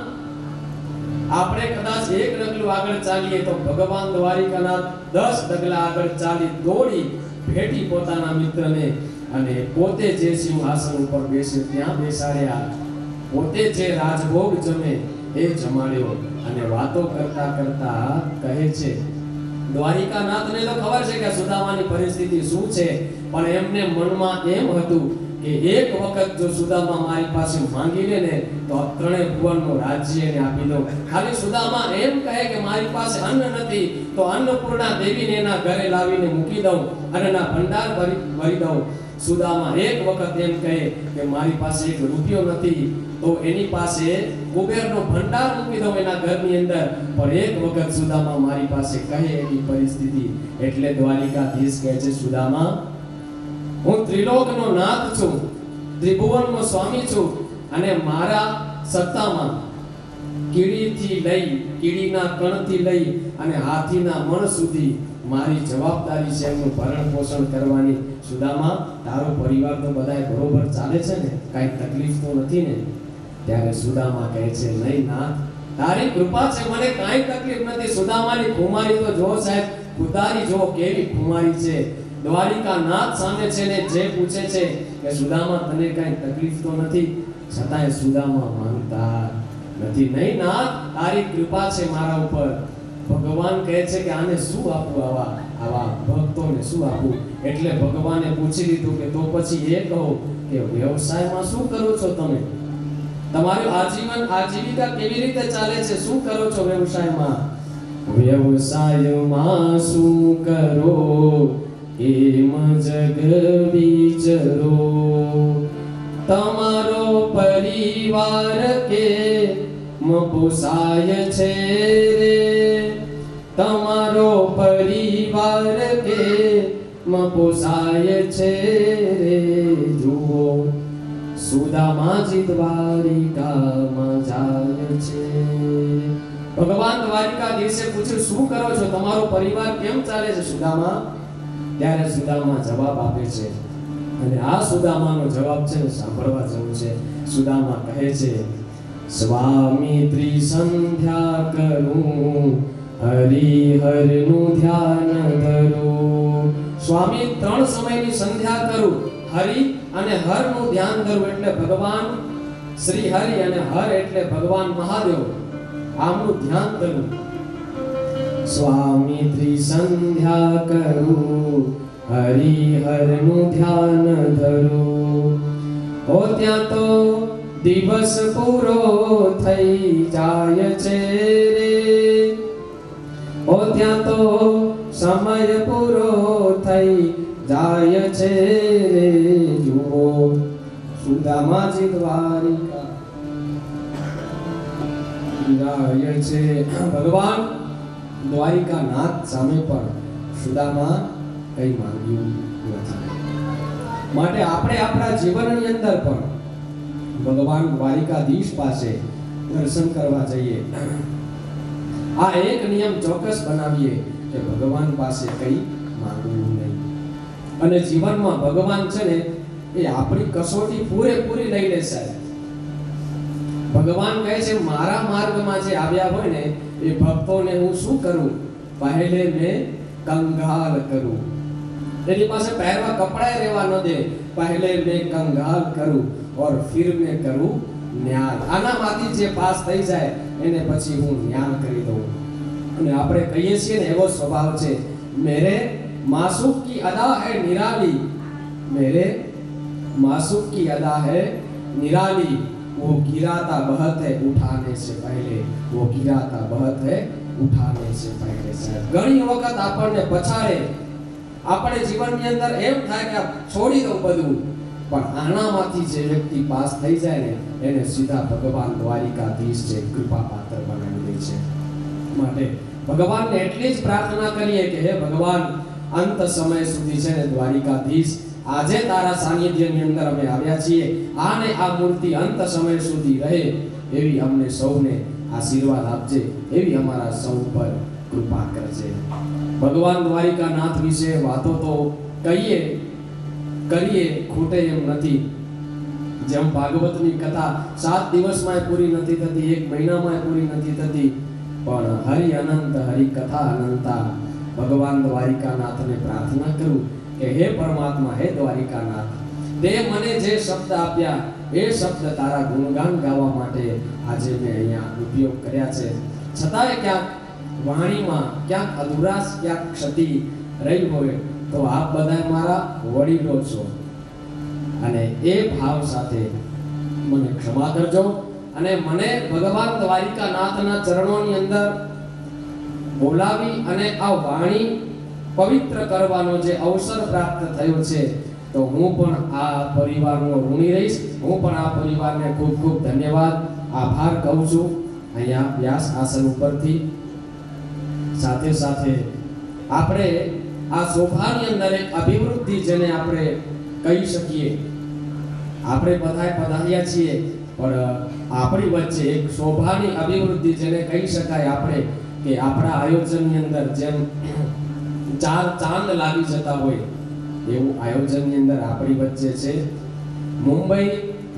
આપણે કદાચ એક ડગલું આગળ ચાલીએ તો ભગવાન દ્વારિકાનાથ 10 ડગલા આગળ ચાલી દોડી ભેટી પોતાના મિત્રને, અને પોતે જે સિંહાસન ઉપર બેસે ત્યાં બેસાડ્યા, પોતે જે રાજભોગ જમે એ જમાડ્યો. અને વાતો કરતા કરતા કહે છે, દ્વારિકાનાથને તો ખબર છે કે સુદામાની પરિસ્થિતિ શું છે, પણ એમને મનમાં એમ હતું કે એક વખત જો સુદામા મારી પાસે માંગી લે ને તો ત્રણેય ભુવનનું રાજ્ય એને આપી દઉં. ખાલી સુદામા એમ કહે કે મારી પાસે અન્ન નથી તો અન્નપૂર્ણા દેવીને એના ઘરે લાવીને મૂકી દઉં અને એના ભંડાર ભરી દઉં. સુદામા એક વખત એમ કહે કે મારી પાસે 1 રૂપિયો નથી તો એની પાસે કુબેરનો ભંડાર મૂકી દઉં એના ઘરની અંદર. પણ એક વખત સુદામા મારી પાસે કહે એની પરિસ્થિતિ, એટલે દ્વારિકાધીશ કહે છે સુદામા, હું ત્રિલોકનો નાથ છું, ત્રિભુવનનો સ્વામી છું, અને મારા સત્તામાં કીડીથી લઈ, કીડીના કણથી લઈ અને હાથીના મણ સુધી મારી જવાબદારી છે એમનું ભરણ પોષણ કરવાની. સુદામા, તારો પરિવાર તો બધાય બરોબર ચાલે છે ને, કાંઈ તકલીફ તો નથી ને? ત્યારે સુદામા કહે છે નહીં નાથ, તારી કૃપા છે, મને કાંઈ તકલીફ નથી. સુદામાની કુમારી તો જો સાહેબ, કુતારી જો કેવી કુમારી છે, દ્વારિકાનાથ સામે છે ને જે પૂછે છે કે સુદામા તને કાંઈ તકલીફ તો નથી, છતાંય સુદામા માંગતા નથી. નહીં નાથ, તારી કૃપા છે મારા ઉપર. ભગવાન કહે છે કે આને શું આપું, આવા ભક્તોને શું આપું? એટલે ભગવાને પૂછી લીધું કે તો પછી એ કહો કે વ્યવસાયમાં શું કરો છો તમે? તમારું આજીવિકા કેવી રીતે ચાલે છે? શું કરો છો વ્યવસાયમાં? વ્યવસાયમાં શું કરો એમ જગ વિચરો, તમારો પરિવાર કે પોસાય છે રે, તમારો પરિવાર કે પોસાય છે રે. જુઓ સુદામાજી દ્વારિકામાં જાય છે. ભગવાન દ્વારિકાધીશે પૂછ્યું શું કરો છો, તમારો પરિવાર કેમ ચાલે છે સુદામા? ત્યારે સુદામા જવાબ આપે છે અને આ સુદામાનો જવાબ છે ને સાંભળવા જેવું છે. સુદામા કહે છે, સ્વામી ત્રિસંધ્યા કરું, હરિહરનું ધ્યાન ધરું. સ્વામી 3 સમયની સંધ્યા કરું, હરિ અને હરનું ધ્યાન ધરું. એટલે ભગવાન શ્રી હરિ અને હર એટલે ભગવાન મહાદેવ, આમનું ધ્યાન ધરું. સ્વામી ત્રિસંધ્યા કરું, હરિહરનું ધ્યાન ધરું. ઓ ત્યાં તો દિવસ પૂરો થઈ જાય છે રે, ઓ ત્યાં તો સમય પૂરો થઈ જાય છે રે. જુઓ સુદામાજી દ્વારિકા જાય છે. ભગવાન દ્વારિકા નાથ સામે પણ સુદામા કઈ માંગ્યું નથી. માટે આપણે આપણા જીવનની અંદર પણ ભગવાન દ્વારિકાધીશ પાસે દર્શન કરવા જઈએ. આ એક નિયમ ચોક્કસ બનાવીએ કે ભગવાન પાસે કઈ માંગવું નહીં. અને જીવનમાં ભગવાન છે ને એ આપણી કસોટી પૂરેપૂરી લઈ લે સાહેબ. ભગવાન કહે છે મારા માર્ગમાં જે આવ્યા હોય ને એ ભક્તોને હું શું કરું, પહેલે મેં કંગાલ કરું. એની પાસે પહેરવા કપડાએ રહેવા ન દે, પહેલે મેં કંગાલ કરું और फिर मैं करूं न्याल. આનામાંથી જે પાસ થઈ જાય એને પછી હું ન્યાલ કરી દઉં. અને આપણે કહીએ છીએ ને એવો સ્વભાવ છે, મેરે मासूक की अदा है निराली, मेरे मासूक की अदा है निराली. वो गिराता बहत है उठाने से पहले, वो गिराता बहत है उठाने से पहले. ઘણી વખત આપણને પછાડે, આપણે જીવનની અંદર એમ થાય કે છોડી દઉં બધું, પણ આનામાંથી જે વ્યક્તિ પાસ થઈ જાય ને એને સીધા ભગવાન દ્વારિકાધીશ છે કૃપા પાત્ર બનાવી દે છે. માટે ભગવાનને એટલી જ પ્રાર્થના કરીએ કે હે ભગવાન, અંત સમય સુધી છે ને દ્વારિકાધીશ, આજે તારા સાનિધ્યની અંદર અમે આવ્યા છીએ, આને આ મૂર્તિ અંત સમય સુધી રહે એવી અમને સૌને આશીર્વાદ આપજે, એવી અમારા સૌ પર કૃપા કરજે. ભગવાન દ્વારિકાનાથ વિશે વાતો તો કહીએ કરીએ ખૂટે એમ નથી. જેમ ભાગવતની કથા 7 દિવસમાં પૂરી નથી થતી, 1 મહિનામાં પૂરી નથી થતી, પણ હરિ અનંત હરિ કથા અનંતા. ભગવાન દ્વારિકાનાથને પ્રાર્થના કરું કે હે પરમાત્મા, હે દ્વારિકાનાથ, તે મને જે શબ્દ આપ્યા એ શબ્દ તારા ગુણગાન ગાવા માટે આજે મેં અહીંયા ઉપયોગ કર્યા છે. છતાંય ક્યાંક વાણીમાં ક્યાંક અધુરાશ, ક્યાંક ક્ષતિ રહી હોય તો આપ બધા મારા વડીલો છો, અને એ ભાવ સાથે મને ક્ષમા કરજો. અને મને ભગવાન દ્વારિકાનાથના ચરણોની અંદર બોલાવી અને આ વાણી પવિત્ર કરવાનો જે અવસર પ્રાપ્ત થયો છે, તો હું પણ આ પરિવારનો ઋણી રહીશ. હું પણ આ પરિવારને ખૂબ ખૂબ ધન્યવાદ, આભાર કહું છું અહીંયા વ્યાસ આસન ઉપરથી. સાથે સાથે આપણે આ શોભાની અંદર એક અભિવૃદ્ધિ જેને આપણે કહી શકીએ, આપણે બધાએ પધાર્યા છીએ, પણ આપણી વચ્ચે એક શોભાની અભિવૃદ્ધિ જેને કહી શકાય આપણે, કે આપણા આયોજનની અંદર જેમ 4 ચાંદ લાગી જતા હોય એવું આયોજનની અંદર આપણી વચ્ચે છે મુંબઈ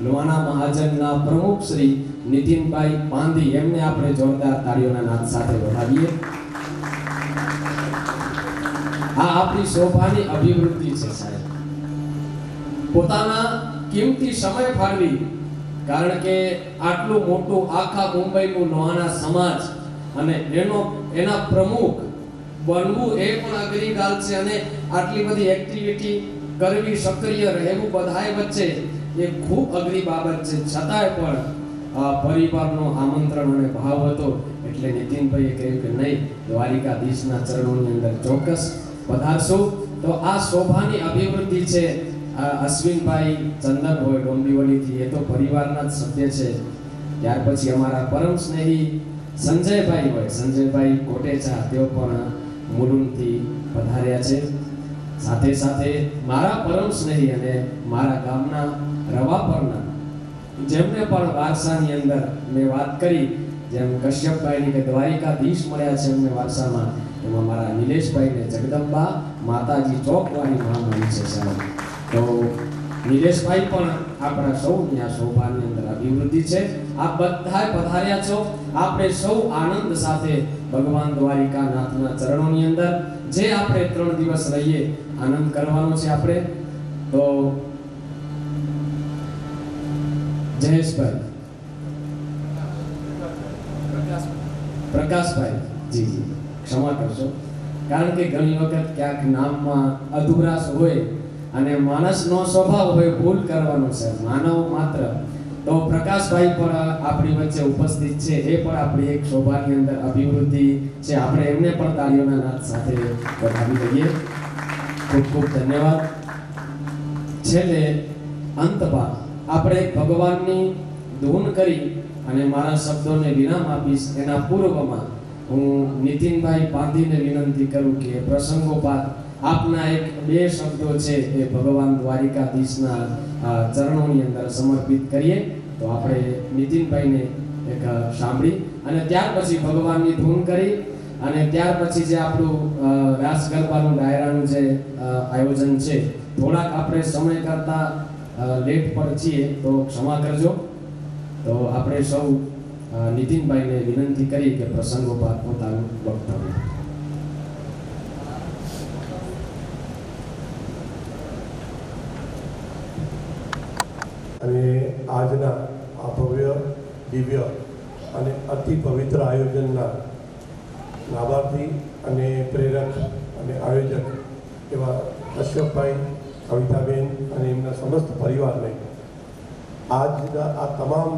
લોહાણા મહાજનના પ્રમુખ શ્રી નીતિનભાઈ પાંધી. એમને આપણે જોરદાર તાળીઓના નાદ સાથે વધાવીએ. આ આપણી શોભાની અભિવૃદ્ધિ છે સાહેબ. પોતાના કિંમતી સમય ફાળવી, કારણ કે આટલું મોટું આખા મુંબઈનું લોહાણા સમાજ અને એના પ્રમુખ બનવું એ પણ અઘરી ગાલ છે, અને આટલી બધી એક્ટિવિટી કરવી, સક્રિય રહેવું બધાય વચ્ચે એ ખૂબ અઘરી બાબત છે. છતાંય પણ પરિવારનો આમંત્રણ અને ભાવ હતો એટલે નીતિનભાઈએ કહ્યું કે નહીં, દ્વારિકાધીશના ચરણોની અંદર ચોક્કસ પધારશું. તો આ શોભાની અભિવૃદ્ધિ છે. અશ્વિનભાઈ ચંદન હોય ડોંબીવલીથી, એ તો પરિવારના જ સભ્ય છે. ત્યાર પછી અમારા પરમ સ્નેહી સંજયભાઈ હોય, સંજયભાઈ કોટેચા, તેઓ પણ મુલુંડથી પધાર્યા છે. સાથે સાથે મારા પરમ સ્નેહી અને મારા ગામના રવાપરના, જેમને પણ વારસાની અંદર મેં વાત કરી, જેમ કશ્યપભાઈની કે દ્વારિકાધીશ મળ્યા છે એમને વારસામાં, એમાં મારા નિલેશભાઈને જગદંબા માતાજી ચોકવાળી માં મળી છે સાહેબ. તો નિલેશભાઈ પણ આપણા સૌની આ શોભાની અંદર અભિવૃદ્ધિ છે. આપ બધા પધાર્યા છો. આપણે સૌ આનંદ સાથે ભગવાન દ્વારિકાનાથના ચરણોની અંદર જે આપણે 3 દિવસ રહીએ આનંદ કરવાનો છે આપણે. તો જયેશભાઈ, પ્રકાશભાઈ, જી જી ક્ષમા કરશો, કારણ કે ઘણી વખત ક્યાંક નામમાં અધુરાશ હોય અને માણસનો સ્વભાવ હોય ભૂલ કરવાનો છે, માનવ માત્ર. તો પ્રકાશભાઈ પણ આપણી વચ્ચે ઉપસ્થિત છે. એ પણ આપણી એક શોભાની અંદર અભિવૃદ્ધિ છે. આપણે એમને પણ તાળીઓના નાદ સાથે વધાવી દઈએ. ખૂબ ખૂબ ધન્યવાદ. છેલ્લે અંતમાં આપણે ભગવાનની ધૂન કરી અને મારા શબ્દોને વિરામ આપીશ. એના પૂર્વમાં હું નીતિનભાઈ પાંધીને વિનંતી કરું કે પ્રસંગોપાત આપના 1-2 શબ્દો છે એ ભગવાન દ્વારિકાધીશના ચરણોની અંદર સમર્પિત કરીએ. તો આપણે નીતિનભાઈને એક સાંભળી અને ત્યાર પછી ભગવાનની ધૂન કરી અને ત્યાર પછી જે આપણું રાસ ગરબાનું ડાયરાનું જે આયોજન છે, થોડાક આપણે સમય કરતા લેટ પર છીએ તો ક્ષમા કરજો. તો આપણે સૌ નીતિનભાઈને વિનંતી કરી કે પ્રસંગોપાત પોતાનું વક્તવ્ય. અને આજના આ ભવ્ય દિવ્ય અને અતિ પવિત્ર આયોજનના લાભાર્થી અને પ્રેરક અને આયોજક એવા કશ્યપભાઈ, કવિતાબેન અને એમના સમસ્ત પરિવારને, આજના આ તમામ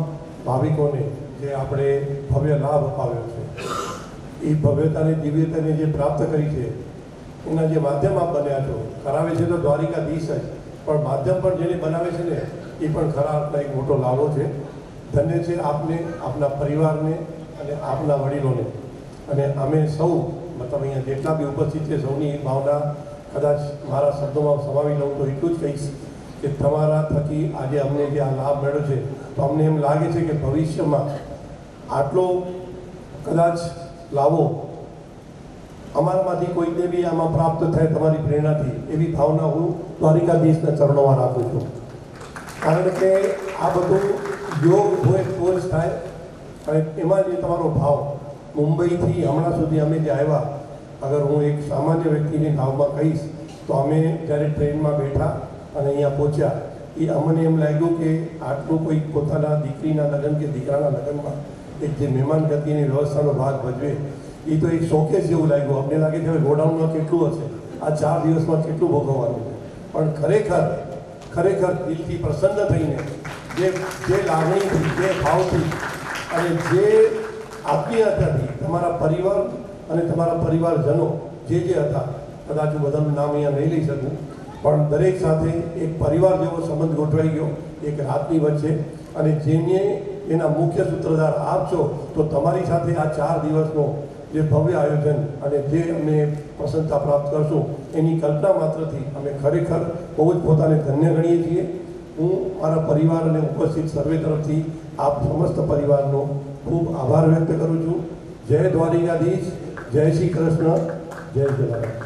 ભાવિકોને જે આપણે ભવ્ય લાભ અપાવ્યો છે, એ ભવ્યતાની દિવ્યતાને જે પ્રાપ્ત કરી છે એના જે માધ્યમ આપ બન્યા છો. કરાવે છે તો દ્વારિકાધીશ જ, પણ માધ્યમ પણ જેને બનાવે છે ને એ પણ ખરા અર્થમાં એક મોટો લાભો છે. ધન્ય છે આપને, આપના પરિવારને અને આપના વડીલોને. અને અમે સૌ મતલબ અહીંયા જેટલા બી ઉપસ્થિત છે સૌની ભાવના કદાચ મારા શબ્દોમાં સમાવી લઉં તો એટલું જ કહીશ કે તમારા થકી આજે અમને જે આ લાભ મળ્યો છે તો અમને એમ લાગે છે કે ભવિષ્યમાં આટલો કદાચ લાવો અમારામાંથી કોઈને બી આમાં પ્રાપ્ત થાય તમારી પ્રેરણાથી, એવી ભાવના હું દ્વારિકાધીશના ચરણોમાં રાખું છું. કારણ કે આ બધું યોગ હોય તો જ થાય. અને એમાં જે તમારો ભાવ, મુંબઈથી હમણાં સુધી અમે જે આવ્યા, અગર હું એક સામાન્ય વ્યક્તિની ભાવમાં કહીશ તો અમે જ્યારે ટ્રેનમાં બેઠા અને અહીંયા પહોંચ્યા, એ અમને એમ લાગ્યું કે આટલું કોઈ પોતાના દીકરીના લગ્ન કે દીકરાના લગ્નમાં એક જે મહેમાન ગતિની વ્યવસ્થાનો ભાગ ભજવે, એ તો એક શોકેસ જેવું લાગ્યું. અમને લાગે છે હવે ગોડાઉનમાં કેટલું હશે, આ 4 દિવસમાં કેટલું ભોગવવાનું છે. પણ ખરેખર દિલથી પ્રસન્ન થઈને જે લાગણીથી, જે ભાવથી અને જે આત્મીયતાથી તમારા પરિવાર અને તમારા પરિવારજનો જે હતા, કદાચ હું બધાનું નામ અહીંયા નહીં લઈ શકું, પણ દરેક સાથે એક પરિવાર જેવો સંબંધ ગોઠવાઈ ગયો એક રાતની વચ્ચે. અને જેને એના મુખ્ય સૂત્રધાર આપ છો, તો તમારી સાથે આ 4 દિવસનો જે ભવ્ય આયોજન અને જે અમે પ્રસન્નતા પ્રાપ્ત કરશું એની કલ્પના માત્રથી અમે ખરેખર બહુ જ પોતાને ધન્ય ગણીએ છીએ. હું મારા પરિવાર અને ઉપસ્થિત સર્વે તરફથી આપ સમસ્ત પરિવારનો ખૂબ આભાર વ્યક્ત કરું છું. જય દ્વારિકાધીશ, જય શ્રી કૃષ્ણ, જય જલારામ.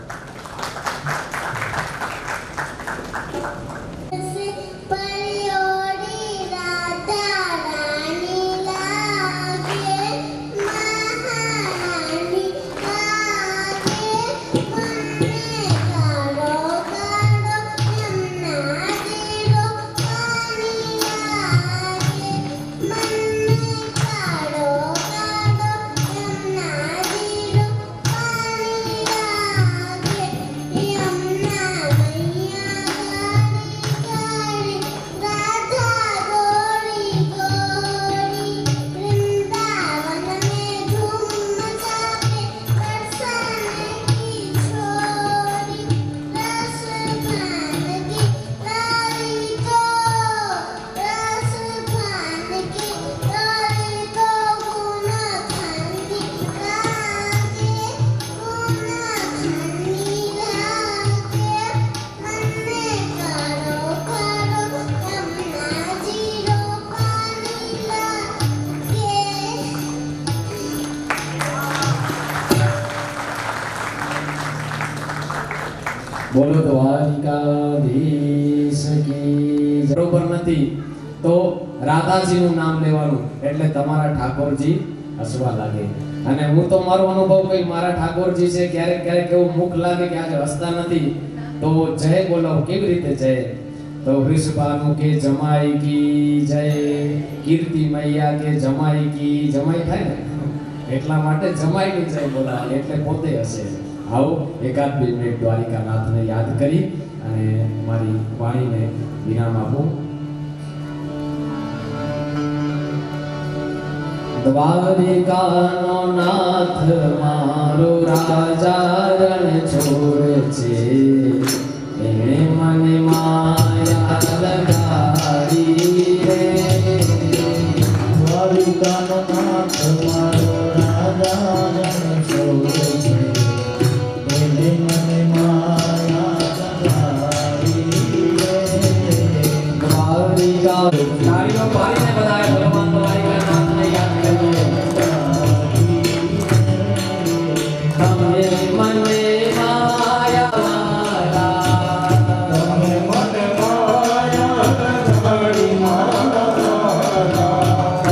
બોલો દ્વારિકાધીશ કી જય. બરોબર નથી તો રાધાજીનું નામ લેવાનું એટલે તમારા ઠાકોરજી હસવા લાગે. અને હું તો મારો અનુભવ કઈ મારા ઠાકોરજી છે ક્યારેક ક્યારેક એવું મુખ લાગે કે આજે હસતા નથી તો જય બોલો. કેવી રીતે જય? તો વૃષભાનુ કે જમાઈ કી જય, કીર્તિ મૈયા કે જમાઈ કી, જમાઈ થાય ને એટલા માટે જમાઈની જય બોલાવે એટલે પોતે હશે. આવો એકાદ બે મિનિટ દ્વારિકાનાથને યાદ કરી અને મારી વાણીને વિરામ આપું. દ્વારિકાનો નાથ મારો રાજા રણ છોડ છે, એણે મને માયા લગાડી રે. દ્વારિકાનો નાથ મારો રાજા રણ છોડ છે, એને મને માયા લગાડી રે. દ્વારિકા તાળીઓ પાડીને બધાએ ભગવાન દ્વારિકાનાથને યાદ કરીએ. તમે મને માયા તમે મને માયા લગાડી મારા,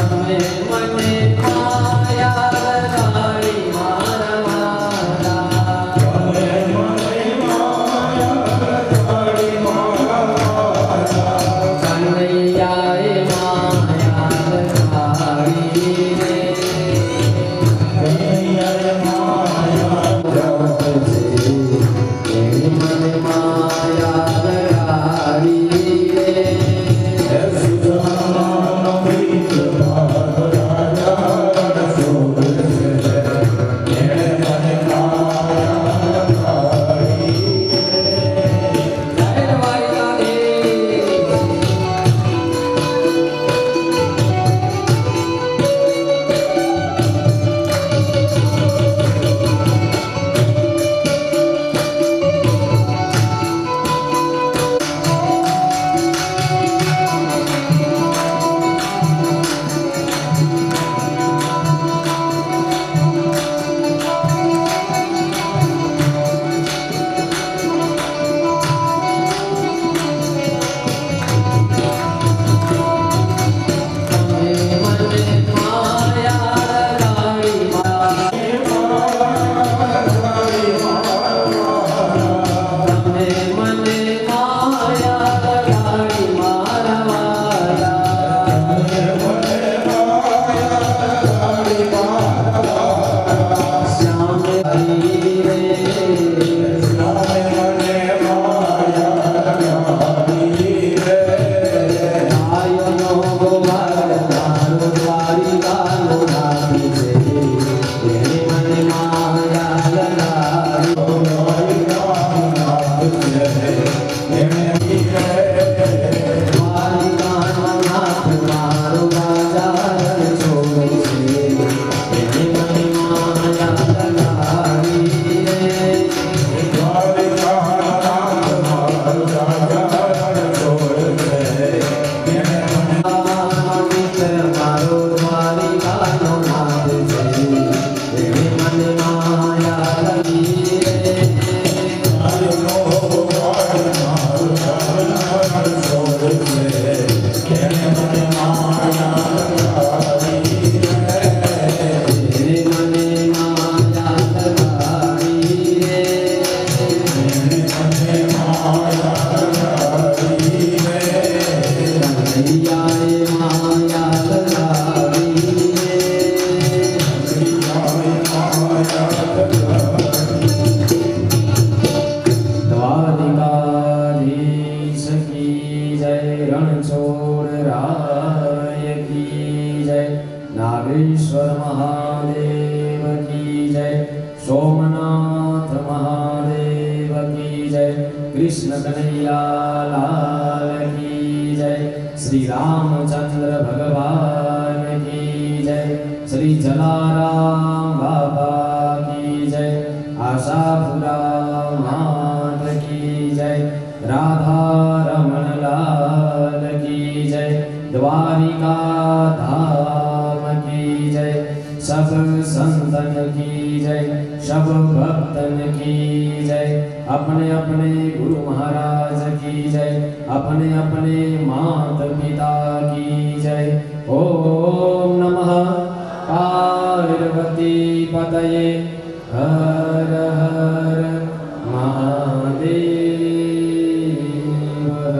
તમે મને માયા લગાડી મારા, તમે મને માયા લગાડી મારા, કનૈયાએ માયા લગાડી રે. કનૈયાએ માયા એણે મને માયા લગાડી રે. સુધામાનો પ્રીત મારો રાજા રણ છોડ છે, એણે મને માયા લગાડી રે. જય દ્વારિકાધીશ. દ્વારિકાધીશ કી જય. રણછોડ રાય કી જય. નાગેશ્વર મહાદેવ કી જય. સોમનાથ મહાદેવ કી જય. કૃષ્ણ કનૈયા લાલ કી જય. શ્રી રામચંદ્ર ભગવાન કી જય. શ્રી જલારામ બાબા કી જય. આશાપુરા માત કી જય. રાધા રમણ લાલ કી જય. દ્વારિકા ધામ કી જય. सब संतन की जय, सब भक्तन की जय. अपने अपने गुरु महाराज की जय, अपने अपने मात पिता की जय। ओम नमः पार्वती पतये हर हर महादेव हर।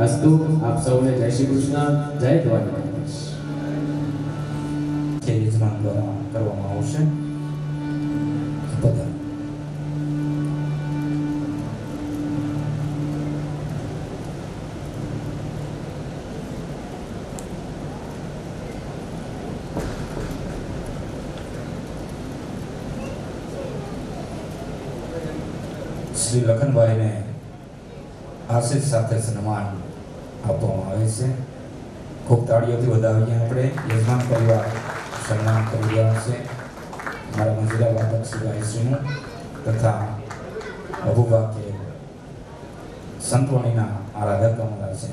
अस्तु आप सौने जय श्री कृष्ण, जय द्वारकाधीश। કે યજમાન દ્વારા કરવામાં આવશે. બધા શ્રી લખનભાઈને આશીષ સાથે સન્માન આપવામાં આવે છે. ખૂબ તાળીઓથી વધાવીએ આપણે. યજમાન પરિવાર સન્માન કરી રહ્યા છે મારા મંજીરા વાદક શ્રી ગાયશ્રીનું તથા અભુભા કે સંતવાણીના આરાધક અમારા છે.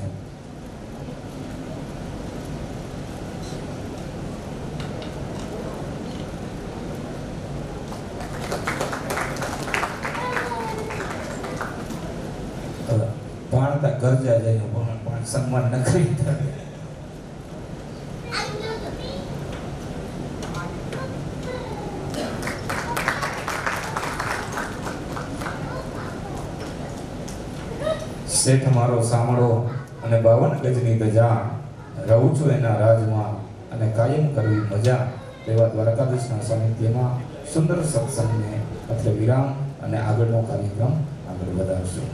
પાણતા ઘર જાય પણ સન્માન ન કરી શેઠ મારો સાંભળો અને 52 ગજની ધજા, રહું છું એના રાજમાં અને કાયમ કરવી મજા. તેવા દ્વારકાધીશના સાનિધ્યમાં સુંદર સત્સંગને એટલે વિરામ અને આગળનો કાર્યક્રમ આગળ વધારશું.